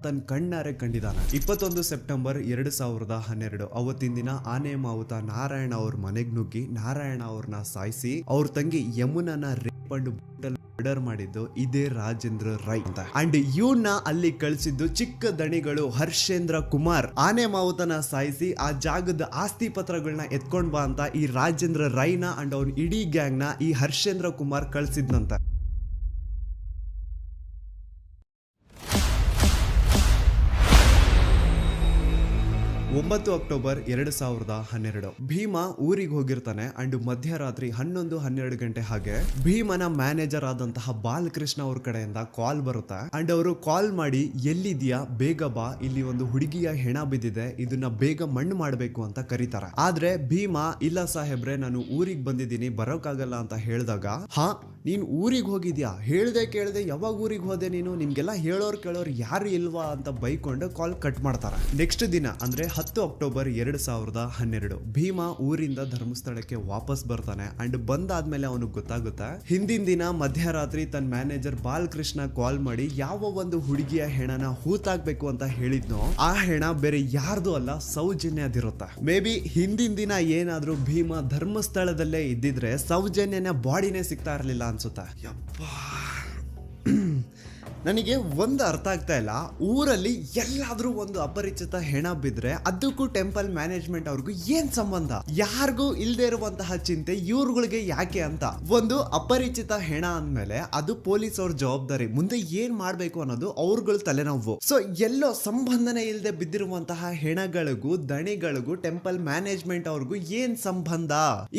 ತನ್ನ ಕಣ್ಣಾರೆ ಕಂಡಿದ್ದಾನೆ. 21 ಸೆಪ್ಟೆಂಬರ್ 2012 ಅವತ್ತಿನ ದಿನ ಆನೆ ಮಾವುತ ನಾರಾಯಣ ಅವ್ರ ಮನೆಗ್ ನುಗ್ಗಿ ನಾರಾಯಣ ಅವ್ರನ್ನ ಸಾಯಿಸಿ ಅವ್ರ ತಂಗಿ ಯಮುನನ ರೇಪ್ ಅಂಡ್ ಮರ್ಡರ್ ಮಾಡಿದ್ದು ಇದೇ ರಾಜೇಂದ್ರ ರೈ ಅಂತ. ಅಂಡ್ ಇವನ್ನ ಅಲ್ಲಿ ಕಳಿಸಿದ್ದು ಚಿಕ್ಕ ದಣಿಗಳು ಹರ್ಷೇಂದ್ರ ಕುಮಾರ್. ಆನೆ ಮಾವುತನ ಸಾಯಿಸಿ ಆ ಜಾಗದ ಆಸ್ತಿ ಪತ್ರಗಳನ್ನ ಎತ್ಕೊಂಡ್ ಬಾ ಅಂತ ಈ ರಾಜೇಂದ್ರ ರೈನ ಅಂಡ್ ಅವ್ನ ಇಡೀ ಗ್ಯಾಂಗ್ ನ ಈ ಹರ್ಷೇಂದ್ರ ಕುಮಾರ್ ಕಳ್ಸಿದ್ನಂತ. 9 ಅಕ್ಟೋಬರ್ 2012 ಭೀಮಾ ಊರಿಗೆ ಹೋಗಿರ್ತಾನೆ ಅಂಡ್ ಮಧ್ಯರಾತ್ರಿ 11-12 ಗಂಟೆ ಹಾಗೆ ಭೀಮನ ಮ್ಯಾನೇಜರ್ ಆದಂತಹ ಬಾಲಕೃಷ್ಣ ಅವ್ರ ಕಡೆಯಿಂದ ಕಾಲ್ ಬರುತ್ತೆ ಅಂಡ್ ಅವರು ಕಾಲ್ ಮಾಡಿ ಎಲ್ಲಿದ್ಯಾ ಬೇಗ ಬಾ, ಇಲ್ಲಿ ಒಂದು ಹುಡುಗಿಯ ಹೆಣ ಬಿದ್ದಿದೆ, ಇದನ್ನ ಬೇಗ ಮಣ್ಣು ಮಾಡಬೇಕು ಅಂತ ಕರೀತಾರೆ. ಆದ್ರೆ ಭೀಮಾ ಇಲ್ಲ ಸಾಹೇಬ್ರೆ ನಾನು ಊರಿಗೆ ಬಂದಿದ್ದೀನಿ ಬರೋಕ್ಕಾಗಲ್ಲ ಅಂತ ಹೇಳಿದಾಗ, ಹಾ ನೀನ್ ಊರಿಗೆ ಹೋಗಿದ್ಯಾ, ಹೇಳ್ದೆ ಕೇಳ್ದೆ ಯಾವಾಗ ಊರಿಗೆ ಹೋದೆ ನೀನು, ನಿಮ್ಗೆಲ್ಲ ಹೇಳೋರ್ ಕೇಳೋರ್ ಯಾರು ಇಲ್ವಾ ಅಂತ ಬೈಕೊಂಡು ಕಾಲ್ ಕಟ್ ಮಾಡ್ತಾರೆ. ನೆಕ್ಸ್ಟ್ ದಿನ ಅಂದ್ರೆ 10 ಅಕ್ಟೋಬರ್ 2012 ಭೀಮಾ ಊರಿಂದ ಧರ್ಮಸ್ಥಳಕ್ಕೆ ವಾಪಸ್ ಬರ್ತಾನೆ ಅಂಡ್ ಬಂದಾದ್ಮೇಲೆ ಅವನಿಗೆ ಗೊತ್ತಾಗುತ್ತೆ ಹಿಂದಿನ ದಿನ ಮಧ್ಯರಾತ್ರಿ ತನ್ನ ಮ್ಯಾನೇಜರ್ ಬಾಲಕೃಷ್ಣ ಕಾಲ್ ಮಾಡಿ ಯಾವ ಒಂದು ಹುಡುಗಿಯ ಹೆಣನ ಹೂತಾಕ್ಬೇಕು ಅಂತ ಹೇಳಿದ್ನೋ ಆ ಹೆಣ ಬೇರೆ ಯಾರ್ದು ಅಲ್ಲ ಸೌಜನ್ಯದಿರುತ್ತೆ. ಮೇ ಬಿ ಹಿಂದಿನ ದಿನ ಏನಾದ್ರೂ ಭೀಮಾ ಧರ್ಮಸ್ಥಳದಲ್ಲೇ ಇದ್ದಿದ್ರೆ ಸೌಜನ್ಯನ ಬಾಡಿನೇ ಸಿಗ್ತಾ ಇರ್ಲಿಲ್ಲ ಅನ್ಸುತ್ತೆ. ಯಪ್ಪಾ ನನಗೆ ಒಂದು ಅರ್ಥ ಆಗ್ತಾ ಇಲ್ಲ, ಊರಲ್ಲಿ ಎಲ್ಲಾದ್ರೂ ಒಂದು ಅಪರಿಚಿತ ಹೆಣ ಬಿದ್ರೆ ಅದಕ್ಕೂ ಟೆಂಪಲ್ ಮ್ಯಾನೇಜ್ಮೆಂಟ್ ಅವ್ರಿಗೂ ಏನ್ ಸಂಬಂಧ? ಯಾರಿಗೂ ಇಲ್ದೇ ಇರುವಂತಹ ಚಿಂತೆ ಇವ್ರುಗಳಿಗೆ ಯಾಕೆ ಅಂತ. ಒಂದು ಅಪರಿಚಿತ ಹೆಣ ಅಂದ್ಮೇಲೆ ಅದು ಪೊಲೀಸ್ ಅವ್ರ ಜವಾಬ್ದಾರಿ, ಮುಂದೆ ಏನ್ ಮಾಡ್ಬೇಕು ಅನ್ನೋದು ಅವ್ರಗಳ ತಲೆನೋವು. ಸೊ ಎಲ್ಲೋ ಸಂಬಂಧನೇ ಇಲ್ಲದೆ ಬಿದ್ದಿರುವಂತಹ ಹೆಣಗಳಿಗೂ ದಣಿಗಳಿಗೂ ಟೆಂಪಲ್ ಮ್ಯಾನೇಜ್ಮೆಂಟ್ ಅವ್ರಿಗೂ ಏನ್ ಸಂಬಂಧ?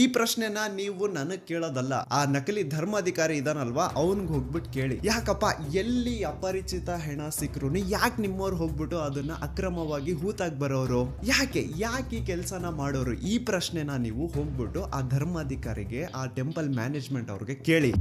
ಈ ಪ್ರಶ್ನೆನ ನೀವು ನನಗ್ ಕೇಳೋದಲ್ಲ, ಆ ನಕಲಿ ಧರ್ಮಾಧಿಕಾರಿ ಇದಾನಲ್ವಾ ಅವನ್ಗೆ ಹೋಗ್ಬಿಟ್ಟು ಕೇಳಿ. ಯಾಕಪ್ಪ ಎಲ್ಲಿ ಅಪರಿಚಿತ ಹೆಣ ಸಿಕ್ಕರು ಯಾಕೆ ನಿಮ್ಮವ್ರು ಹೋಗ್ಬಿಟ್ಟು ಅದನ್ನ ಅಕ್ರಮವಾಗಿ ಹೂತಾಗಿ ಬರೋರು? ಯಾಕೆ ಈ ಕೆಲಸನ ಮಾಡೋರು? ಈ ಪ್ರಶ್ನೆನ ನೀವು ಹೋಗ್ಬಿಟ್ಟು ಆ ಧರ್ಮಾಧಿಕಾರಿಗೆ ಆ ಟೆಂಪಲ್ ಮ್ಯಾನೇಜ್ಮೆಂಟ್ ಅವ್ರಿಗೆ ಕೇಳಿ.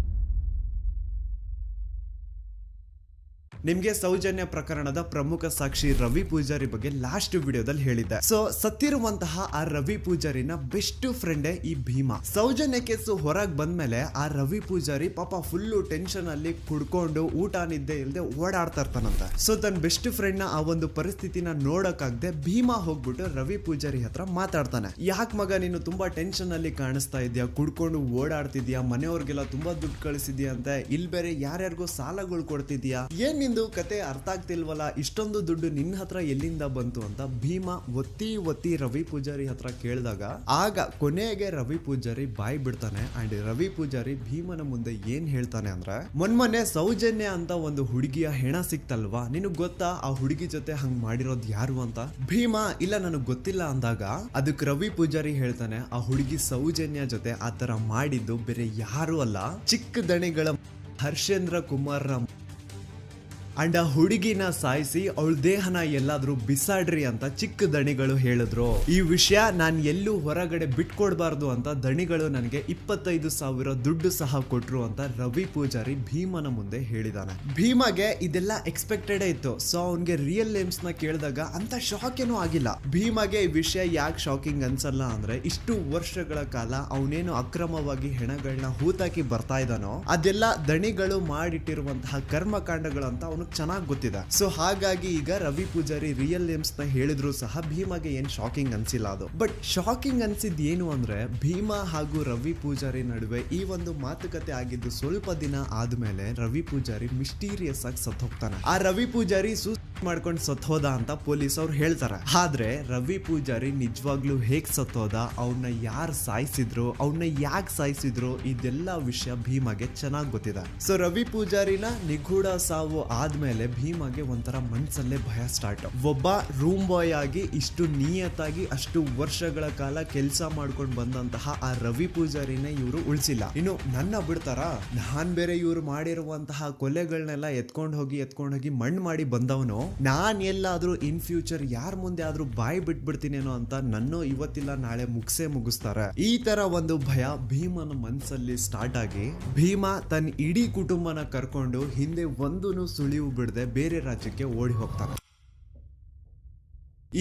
ನಿಮ್ಗೆ ಸೌಜನ್ಯ ಪ್ರಕರಣದ ಪ್ರಮುಖ ಸಾಕ್ಷಿ ರವಿ ಪೂಜಾರಿ ಬಗ್ಗೆ ಲಾಸ್ಟ್ ವಿಡಿಯೋದಲ್ಲಿ ಹೇಳಿದ್ದೆ. ಸೊ ಸತ್ತಿರುವಂತಹ ಆ ರವಿ ಪೂಜಾರಿನ ಬೆಸ್ಟ್ ಫ್ರೆಂಡೇ ಈ ಭೀಮಾ. ಸೌಜನ್ಯ ಕೇಸು ಹೊರಗೆ ಬಂದ್ಮೇಲೆ ಆ ರವಿ ಪೂಜಾರಿ ಪಾಪ ಫುಲ್ಲು ಟೆನ್ಷನ್ ಅಲ್ಲಿ ಕುಡ್ಕೊಂಡು ಊಟ ನಿದ್ದೆ ಇಲ್ಲದೆ ಓಡಾಡ್ತಾ ಇರ್ತಾನಂತೆ. ಸೊ ತನ್ನ ಬೆಸ್ಟ್ ಫ್ರೆಂಡ್ ನ ಆ ಒಂದು ಪರಿಸ್ಥಿತಿನ ನೋಡಕ್ಕಾಗದೆ ಭೀಮಾ ಹೋಗ್ಬಿಟ್ಟು ರವಿ ಪೂಜಾರಿ ಹತ್ರ ಮಾತಾಡ್ತಾನೆ. ಯಾಕೆ ಮಗ ನೀನು ತುಂಬಾ ಟೆನ್ಷನ್ ಅಲ್ಲಿ ಕಾಣಿಸ್ತಾ ಇದೆಯಾ, ಕುಡ್ಕೊಂಡು ಓಡಾಡ್ತಿದ್ಯಾ, ಮನೆಯವ್ರಿಗೆಲ್ಲ ತುಂಬಾ ದುಡ್ಡು ಕಳಿಸಿದ್ಯಾ ಅಂತ, ಇಲ್ಲಿ ಬೇರೆ ಯಾರ್ಯಾರಿಗೋ ಸಾಲಗಳು ಕೊಡ್ತಿದ್ಯಾ, ಏನ್ ನಿಂದು ಕತೆ ಅರ್ಥ ಆಗ್ತಿಲ್ವಲ್ಲ, ಇಷ್ಟೊಂದು ದುಡ್ಡು ನಿನ್ನ ಹತ್ರ ಎಲ್ಲಿಂದ ಬಂತು ಅಂತ ಭೀಮಾ ಒತ್ತಿ ರವಿ ಪೂಜಾರಿ ಹತ್ರ ಕೇಳಿದಾಗ ಆಗ ಕೊನೆಗೆ ರವಿ ಪೂಜಾರಿ ಬಾಯ್ ಬಿಡ್ತಾನೆ. ಅಂಡ್ ರವಿ ಪೂಜಾರಿ ಭೀಮನ ಮುಂದೆ ಏನ್ ಹೇಳ್ತಾನೆ ಅಂದ್ರೆ, ಮೊನ್ನೆ ಸೌಜನ್ಯ ಅಂತ ಒಂದು ಹುಡುಗಿಯ ಹೆಣ ಸಿಕ್ತಲ್ವಾ, ನಿನಗ್ ಗೊತ್ತಾ ಆ ಹುಡುಗಿ ಜೊತೆ ಹಂಗ್ ಮಾಡಿರೋದ್ ಯಾರು ಅಂತ? ಭೀಮಾ ಇಲ್ಲ ನನಗ್ ಗೊತ್ತಿಲ್ಲ ಅಂದಾಗ ಅದಕ್ಕೆ ರವಿ ಪೂಜಾರಿ ಹೇಳ್ತಾನೆ, ಆ ಹುಡುಗಿ ಸೌಜನ್ಯ ಜೊತೆ ಆತರ ಮಾಡಿದ್ದು ಬೇರೆ ಯಾರು ಅಲ್ಲ, ಚಿಕ್ಕ ದಣಿಗಳ ಹರ್ಷೇಂದ್ರ ಕುಮಾರ್ ಅಂಡ್ ಆ ಹುಡುಗಿನ ಸಾಯಿಸಿ ಅವಳ ದೇಹನ ಎಲ್ಲಾದ್ರೂ ಬಿಸಾಡ್ರಿ ಅಂತ ಚಿಕ್ಕ ದಣಿಗಳು ಹೇಳಿದ್ರು. ಈ ವಿಷಯ ನಾನ್ ಎಲ್ಲೂ ಹೊರಗಡೆ ಬಿಟ್ಕೊಡ್ಬಾರ್ದು ಅಂತ ದಣಿಗಳು ನನಗೆ 25,000 ದುಡ್ಡು ಸಹ ಕೊಟ್ರು ಅಂತ ರವಿ ಪೂಜಾರಿ ಭೀಮನ ಮುಂದೆ ಹೇಳಿದಾನೆ. ಭೀಮಗೆ ಇದೆಲ್ಲ ಎಕ್ಸ್ಪೆಕ್ಟೆಡ್ ಇತ್ತು. ಸೊ ಅವನ್ಗೆ ರಿಯಲ್ ನೇಮ್ಸ್ ನ ಕೇಳಿದಾಗ ಅಂತ ಶಾಕ್ ಏನೂ ಆಗಿಲ್ಲ. ಭೀಮಗೆ ಈ ವಿಷಯ ಯಾಕೆ ಶಾಕಿಂಗ್ ಅನ್ಸಲ್ಲ ಅಂದ್ರೆ, ಇಷ್ಟು ವರ್ಷಗಳ ಕಾಲ ಅವನೇನು ಅಕ್ರಮವಾಗಿ ಹೆಣಗಳನ್ನ ಹೂತಾಕಿ ಬರ್ತಾ ಇದ್ದಾನೋ ಅದೆಲ್ಲ ದಣಿಗಳು ಮಾಡಿಟ್ಟಿರುವಂತಹ ಕರ್ಮಕಾಂಡಗಳು ಅಂತ ಅವನು ಚೆನ್ನಾಗಿ ಗೊತ್ತಿದೆ. ಸೊ ಹಾಗಾಗಿ ಈಗ ರವಿ ಪೂಜಾರಿ ರಿಯಲ್ ನೇಮ್ಸ್ ನ ಹೇಳಿದ್ರು ಸಹ ಭೀಮಾಗೆ ಏನ್ ಶಾಕಿಂಗ್ ಅನ್ಸಿಲ್ಲ ಅದು. ಬಟ್ ಶಾಕಿಂಗ್ ಅನ್ಸಿದ್ ಏನು ಅಂದ್ರೆ, ಭೀಮಾ ಹಾಗೂ ರವಿ ಪೂಜಾರಿ ನಡುವೆ ಈ ಒಂದು ಮಾತುಕತೆ ಆಗಿದ್ದು ಸ್ವಲ್ಪ ದಿನ ಆದ್ಮೇಲೆ ರವಿ ಪೂಜಾರಿ ಮಿಸ್ಟೀರಿಯಸ್ ಆಗಿ ಸತ್ ಹೋಗ್ತಾನೆ. ಆ ರವಿ ಪೂಜಾರಿ ಮಾಡ್ಕೊಂಡು ಸತ್ತೋದ ಅಂತ ಪೊಲೀಸ್ ಅವ್ರು ಹೇಳ್ತಾರೆ. ಆದ್ರೆ ರವಿ ಪೂಜಾರಿ ನಿಜವಾಗ್ಲೂ ಹೇಗ್ ಸತ್ತೋದ, ಅವನ್ನ ಯಾರು ಸಾಯಿಸಿದ್ರು, ಅವನ್ನ ಯಾಕೆ ಸಾಯಿಸಿದ್ರು, ಇದೆಲ್ಲ ವಿಷಯ ಭೀಮಾಗೆ ಚೆನ್ನಾಗಿ ಗೊತ್ತಿದೆ. ಸೊ ರವಿ ಪೂಜಾರಿನ ನಿಗೂಢ ಸಾವು ಆದ್ಮೇಲೆ ಭೀಮಾಗೆ ಒಂಥರ ಮನ್ಸಲ್ಲೇ ಭಯ ಸ್ಟಾರ್ಟ್. ಒಬ್ಬ ರೂಮ್ ಬಾಯ್ ಆಗಿ ಇಷ್ಟು ನಿಯತ್ತಾಗಿ ಅಷ್ಟು ವರ್ಷಗಳ ಕಾಲ ಕೆಲಸ ಮಾಡ್ಕೊಂಡು ಬಂದಂತಹ ಆ ರವಿ ಪೂಜಾರಿನ ಇವರು ಉಳಿಸಿಲ್ಲ. ಇನ್ನು ನನ್ನ ಬಿಡ್ತಾರ, ನಾನ್ ಬೇರೆ ಇವ್ರು ಮಾಡಿರುವಂತಹ ಕೊಲೆಗಳನ್ನೆಲ್ಲ ಎತ್ಕೊಂಡು ಹೋಗಿ ಮಣ್ಣು ಮಾಡಿ ಬಂದವನು, ನಾನ್ ಎಲ್ಲಾದ್ರೂ ಇನ್ ಫ್ಯೂಚರ್ ಯಾರ ಮುಂದೆ ಆದ್ರೂ ಬಾಯಿ ಬಿಟ್ಬಿಡ್ತೀನೇನೋ ಅಂತ ನನ್ನ ಇವತ್ತಿಲ್ಲ ನಾಳೆ ಮುಗಿಸ್ತಾರೆ. ಈ ತರ ಒಂದು ಭಯ ಭೀಮನ ಮನ್ಸಲ್ಲಿ ಸ್ಟಾರ್ಟ್ ಆಗಿ ಭೀಮಾ ತನ್ನ ಇಡೀ ಕುಟುಂಬನ ಕರ್ಕೊಂಡು ಹಿಂದೆ ಒಂದೂನು ಸುಳಿವು ಬಿಡದೆ ಬೇರೆ ರಾಜ್ಯಕ್ಕೆ ಓಡಿ ಹೋಗ್ತಾನೆ.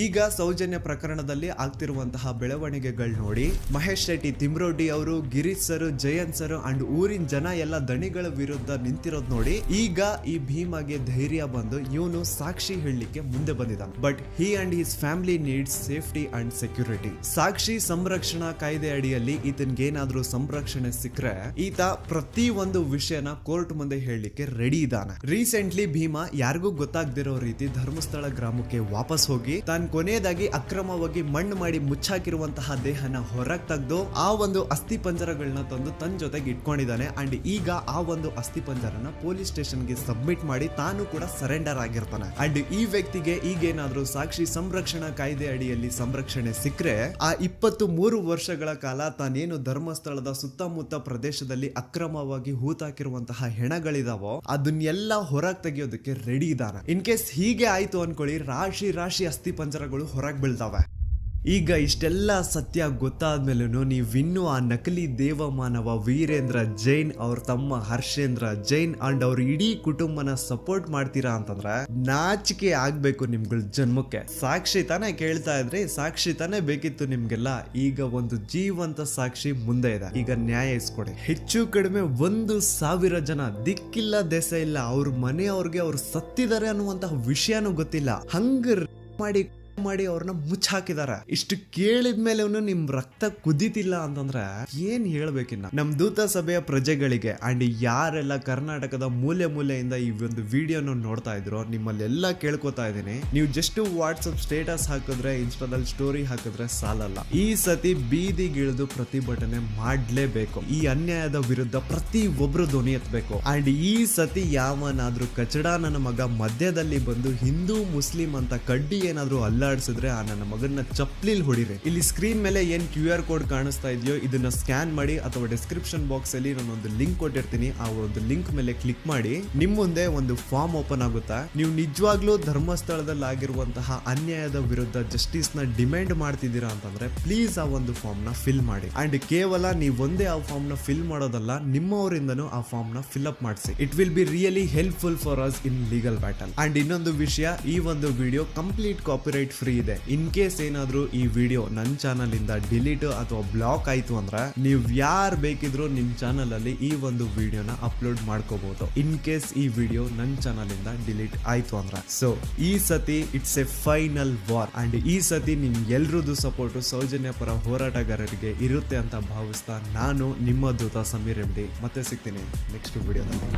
ಈಗ ಸೌಜನ್ಯ ಪ್ರಕರಣದಲ್ಲಿ ಆಗ್ತಿರುವಂತಹ ಬೆಳವಣಿಗೆಗಳು ನೋಡಿ ಮಹೇಶ್ ಶೆಟ್ಟಿ, ತಿಮ್ರೋಡಿ ಅವರು, Girish sir, Jayant sir and ಊರಿನ ಜನ ಎಲ್ಲ ದಣಿಗಳ ವಿರುದ್ಧ ನಿಂತಿರೋದ್ ನೋಡಿ ಈಗ ಈ ಭೀಮಾಗೆ ಧೈರ್ಯ ಬಂದು ಇವನು ಸಾಕ್ಷಿ ಹೇಳಲಿಕ್ಕೆ ಮುಂದೆ ಬಂದಿದ್ದಾನೆ. But he and his family needs safety and security. ಸಾಕ್ಷಿ ಸಂರಕ್ಷಣಾ ಕಾಯ್ದೆ ಅಡಿಯಲ್ಲಿ ಈತನ್ಗೆ ಏನಾದ್ರೂ ಸಂರಕ್ಷಣೆ ಸಿಕ್ಕರೆ ಈತ ಪ್ರತಿ ಒಂದು ವಿಷಯನ ಕೋರ್ಟ್ ಮುಂದೆ ಹೇಳಲಿಕ್ಕೆ ರೆಡಿ ಇದ್ದಾನೆ. ರೀಸೆಂಟ್ಲಿ ಭೀಮಾ ಯಾರಿಗೂ ಗೊತ್ತಾಗ್ದಿರೋ ರೀತಿ ಧರ್ಮಸ್ಥಳ ಗ್ರಾಮಕ್ಕೆ ವಾಪಸ್ ಹೋಗಿ ನಾನು ಕೊನೆಯದಾಗಿ ಅಕ್ರಮವಾಗಿ ಮಣ್ಣು ಮಾಡಿ ಮುಚ್ಚಾಕಿರುವಂತಹ ದೇಹನ ಹೊರಗೆ ತೆಗೆದು ಆ ಒಂದು ಅಸ್ಥಿ ಪಂಜರಗಳನ್ನ ತಂದು ತನ್ನ ಜೊತೆಗೆ ಇಟ್ಕೊಂಡಿದ್ದಾನೆ. ಅಂಡ್ ಈಗ ಆ ಒಂದು ಅಸ್ಥಿ ಪಂಜರನ ಪೊಲೀಸ್ ಸ್ಟೇಷನ್ಗೆ ಸಬ್ಮಿಟ್ ಮಾಡಿ ತಾನು ಕೂಡ ಸರೆಂಡರ್ ಆಗಿರ್ತಾನೆ. ಅಂಡ್ ಈ ವ್ಯಕ್ತಿಗೆ ಈಗೇನಾದ್ರೂ ಸಾಕ್ಷಿ ಸಂರಕ್ಷಣಾ ಕಾಯ್ದೆ ಅಡಿಯಲ್ಲಿ ಸಂರಕ್ಷಣೆ ಸಿಕ್ಕರೆ ಆ 23 ವರ್ಷಗಳ ಕಾಲ ತಾನೇನು ಧರ್ಮಸ್ಥಳದ ಸುತ್ತಮುತ್ತ ಪ್ರದೇಶದಲ್ಲಿ ಅಕ್ರಮವಾಗಿ ಹೂತಾಕಿರುವಂತಹ ಹೆಣಗಳಿದಾವೋ ಅದನ್ನೆಲ್ಲ ಹೊರಗೆ ತೆಗೆಯೋದಕ್ಕೆ ರೆಡಿ ಇದ್ದಾನೆ. ಇನ್ ಕೇಸ್ ಹೀಗೆ ಆಯ್ತು ಅನ್ಕೊಳ್ಳಿ, ರಾಶಿ ಅಸ್ಥಿ ಪಂಜರಗಳು ಹೊರಗೆ ಬೀಳ್ತಾವೆ. ಈಗ ಇಷ್ಟೆಲ್ಲ ಸತ್ಯ ಗೊತ್ತಾದ್ಮೇಲೂ ನೀವಿನ್ನೂ ಆ ನಕಲಿ ದೇವಮಾನವ ವೀರೇಂದ್ರ ಜೈನ್ ಅವ್ರ ತಮ್ಮ ಹರ್ಷೇಂದ್ರ ಜೈನ್ ಅಂಡ್ ಅವ್ರ ಇಡೀ ಕುಟುಂಬನ ಸಪೋರ್ಟ್ ಮಾಡ್ತೀರಾ ಅಂತಂದ್ರೆ ನಾಚಿಕೆ ಆಗ್ಬೇಕು ನಿಮ್ಗಳ ಜನ್ಮಕ್ಕೆ. ಸಾಕ್ಷಿ ತಾನೇ ಕೇಳ್ತಾ ಇದ್ರಿ, ಸಾಕ್ಷಿ ತಾನೇ ಬೇಕಿತ್ತು ನಿಮ್ಗೆಲ್ಲ. ಈಗ ಒಂದು ಜೀವಂತ ಸಾಕ್ಷಿ ಮುಂದೆ ಇದೆ, ಈಗ ನ್ಯಾಯ ಇಸ್ಕೊಡಿ. ಹೆಚ್ಚು ಕಡಿಮೆ 1,000 ಜನ ದಿಕ್ಕಿಲ್ಲ ದೆಸೆ ಇಲ್ಲ, ಅವ್ರ ಮನೆಯವ್ರಿಗೆ ಅವ್ರು ಸತ್ತಿದ್ದಾರೆ ಅನ್ನುವಂತಹ ವಿಷಯನೂ ಗೊತ್ತಿಲ್ಲ, ಹಂಗ ಮಾಡಿ ಅವ್ರನ್ನ ಮುಚ್ಚಾಕಿದಾರೆ. ಇಷ್ಟು ಕೇಳಿದ್ಮೇಲೆ ನಿಮ್ ರಕ್ತ ಕುದಿತಿಲ್ಲ ಅಂತಂದ್ರೆ ಏನ್ ಹೇಳ್ಬೇಕಿನ್ನ. ನಮ್ ದೂತ ಸಭೆಯ ಪ್ರಜೆಗಳಿಗೆ ಅಂಡ್ ಯಾರೆಲ್ಲ ಕರ್ನಾಟಕದ ಮೂಲೆಯಿಂದ ಈ ಒಂದು ವಿಡಿಯೋನ ನೋಡ್ತಾ ಇದ್ರು ನಿಮ್ಮಲ್ಲೆಲ್ಲ ಕೇಳ್ಕೊತಾ ಇದೀನಿ, ನೀವು ಜಸ್ಟ್ ವಾಟ್ಸ್ಆಪ್ ಸ್ಟೇಟಸ್ ಹಾಕಿದ್ರೆ, ಇನ್ಸ್ಟಾದಲ್ಲಿ ಸ್ಟೋರಿ ಹಾಕಿದ್ರೆ ಸಾಲಲ್ಲ. ಈ ಸತಿ ಬೀದಿಗಿಳಿದು ಪ್ರತಿಭಟನೆ ಮಾಡ್ಲೇಬೇಕು. ಈ ಅನ್ಯಾಯದ ವಿರುದ್ಧ ಪ್ರತಿ ಒಬ್ರು ಧ್ವನಿ ಎತ್ತಬೇಕು. ಅಂಡ್ ಈ ಸತಿ ಯಾವನಾದ್ರೂ ಕಚಡ ನನ್ನ ಮಗ ಮಧ್ಯದಲ್ಲಿ ಬಂದು ಹಿಂದೂ ಮುಸ್ಲಿಂ ಅಂತ ಕಡ್ಡಿ ಏನಾದ್ರೂ ಅಲ್ಲಾಡಿಸಿದ್ರೆ ಆ ನನ್ನ ಮಗನ್ನ ಚಪ್ಲಿಲ್ ಹೊಡಿರಿ. ಇಲ್ಲಿ ಸ್ಕ್ರೀನ್ ಮೇಲೆ ಏನ್ QR ಕೋಡ್ ಕಾಣಿಸ್ತಾ ಇದೆಯೋ ಇದನ್ನ ಸ್ಕ್ಯಾನ್ ಮಾಡಿ ಅಥವಾ ಡಿಸ್ಕ್ರಿಪ್ಷನ್ ಬಾಕ್ಸ್ ಅಲ್ಲಿ ನಾನೊಂದು ಲಿಂಕ್ ಕೊಟ್ಟಿರ್ತೀನಿ, ಆ ಒಂದು ಲಿಂಕ್ ಮೇಲೆ ಕ್ಲಿಕ್ ಮಾಡಿ ನಿಮ್ ಮುಂದೆ ಒಂದು ಫಾರ್ಮ್ ಓಪನ್ ಆಗುತ್ತೆ. ನೀವು ನಿಜವಾಗ್ಲೂ ಧರ್ಮಸ್ಥಳದಲ್ಲಿ ಆಗಿರುವಂತಹ ಅನ್ಯಾಯದ ವಿರುದ್ಧ ಜಸ್ಟಿಸ್ ನ ಡಿಮ್ಯಾಂಡ್ ಮಾಡ್ತಿದ್ದೀರಾ ಅಂತಂದ್ರೆ ಪ್ಲೀಸ್ ಆ ಒಂದು ಫಾರ್ಮ್ ನ ಫಿಲ್ ಮಾಡಿ. ಅಂಡ್ ಕೇವಲ ನೀವೊಂದೇ ಆ ಫಾರ್ಮ್ ನ ಫಿಲ್ ಮಾಡೋದಲ್ಲ, ನಿಮ್ಮವರಿಂದನೂ ಆ ಫಾರ್ಮ್ ನ ಫಿಲ್ ಅಪ್ ಮಾಡಿಸಿ. It will be really helpful for us in legal battle. And ಇನ್ನೊಂದು ವಿಷಯ, ಈ ಒಂದು ವಿಡಿಯೋ ಕಂಪ್ಲೀಟ್ ಕಾಪಿರೈಟ್ ಫ್ರೀ ಇದೆ. ಇನ್ ಕೇಸ್ ಏನಾದ್ರೂ ಈ ವಿಡಿಯೋ ನನ್ನ ಚಾನಲ್ ಇಂದ ಡಿಲೀಟ್ ಅಥವಾ ಬ್ಲಾಕ್ ಆಯ್ತು ಅಂದ್ರೆ ನೀವು ಯಾರು ಬೇಕಿದ್ರು ನಿಮ್ ಚಾನಲ್ ಅಲ್ಲಿ ಈ ಒಂದು ವಿಡಿಯೋನ ಅಪ್ಲೋಡ್ ಮಾಡ್ಕೋಬಹುದು. ಇನ್ ಕೇಸ್ ಈ ವಿಡಿಯೋ ನನ್ನ ಚಾನಲ್ ಇಂದ ಡಿಲೀಟ್ ಆಯ್ತು ಅಂದ್ರೆ. ಸೊ ಈ ಸತಿ it's A final war and ಈ ಸತಿ ನಿಮ್ ಎಲ್ರದ್ದು ಸಪೋರ್ಟ್ ಸೌಜನ್ಯ ಪರ ಹೋರಾಟಗಾರರಿಗೆ ಇರುತ್ತೆ ಅಂತ ಭಾವಿಸ್ತಾ ನಾನು ನಿಮ್ಮ ದೂತ ಸಮೀರ್ MD ಮತ್ತೆ ಸಿಗ್ತೀನಿ ನೆಕ್ಸ್ಟ್ ವಿಡಿಯೋದಲ್ಲಿ.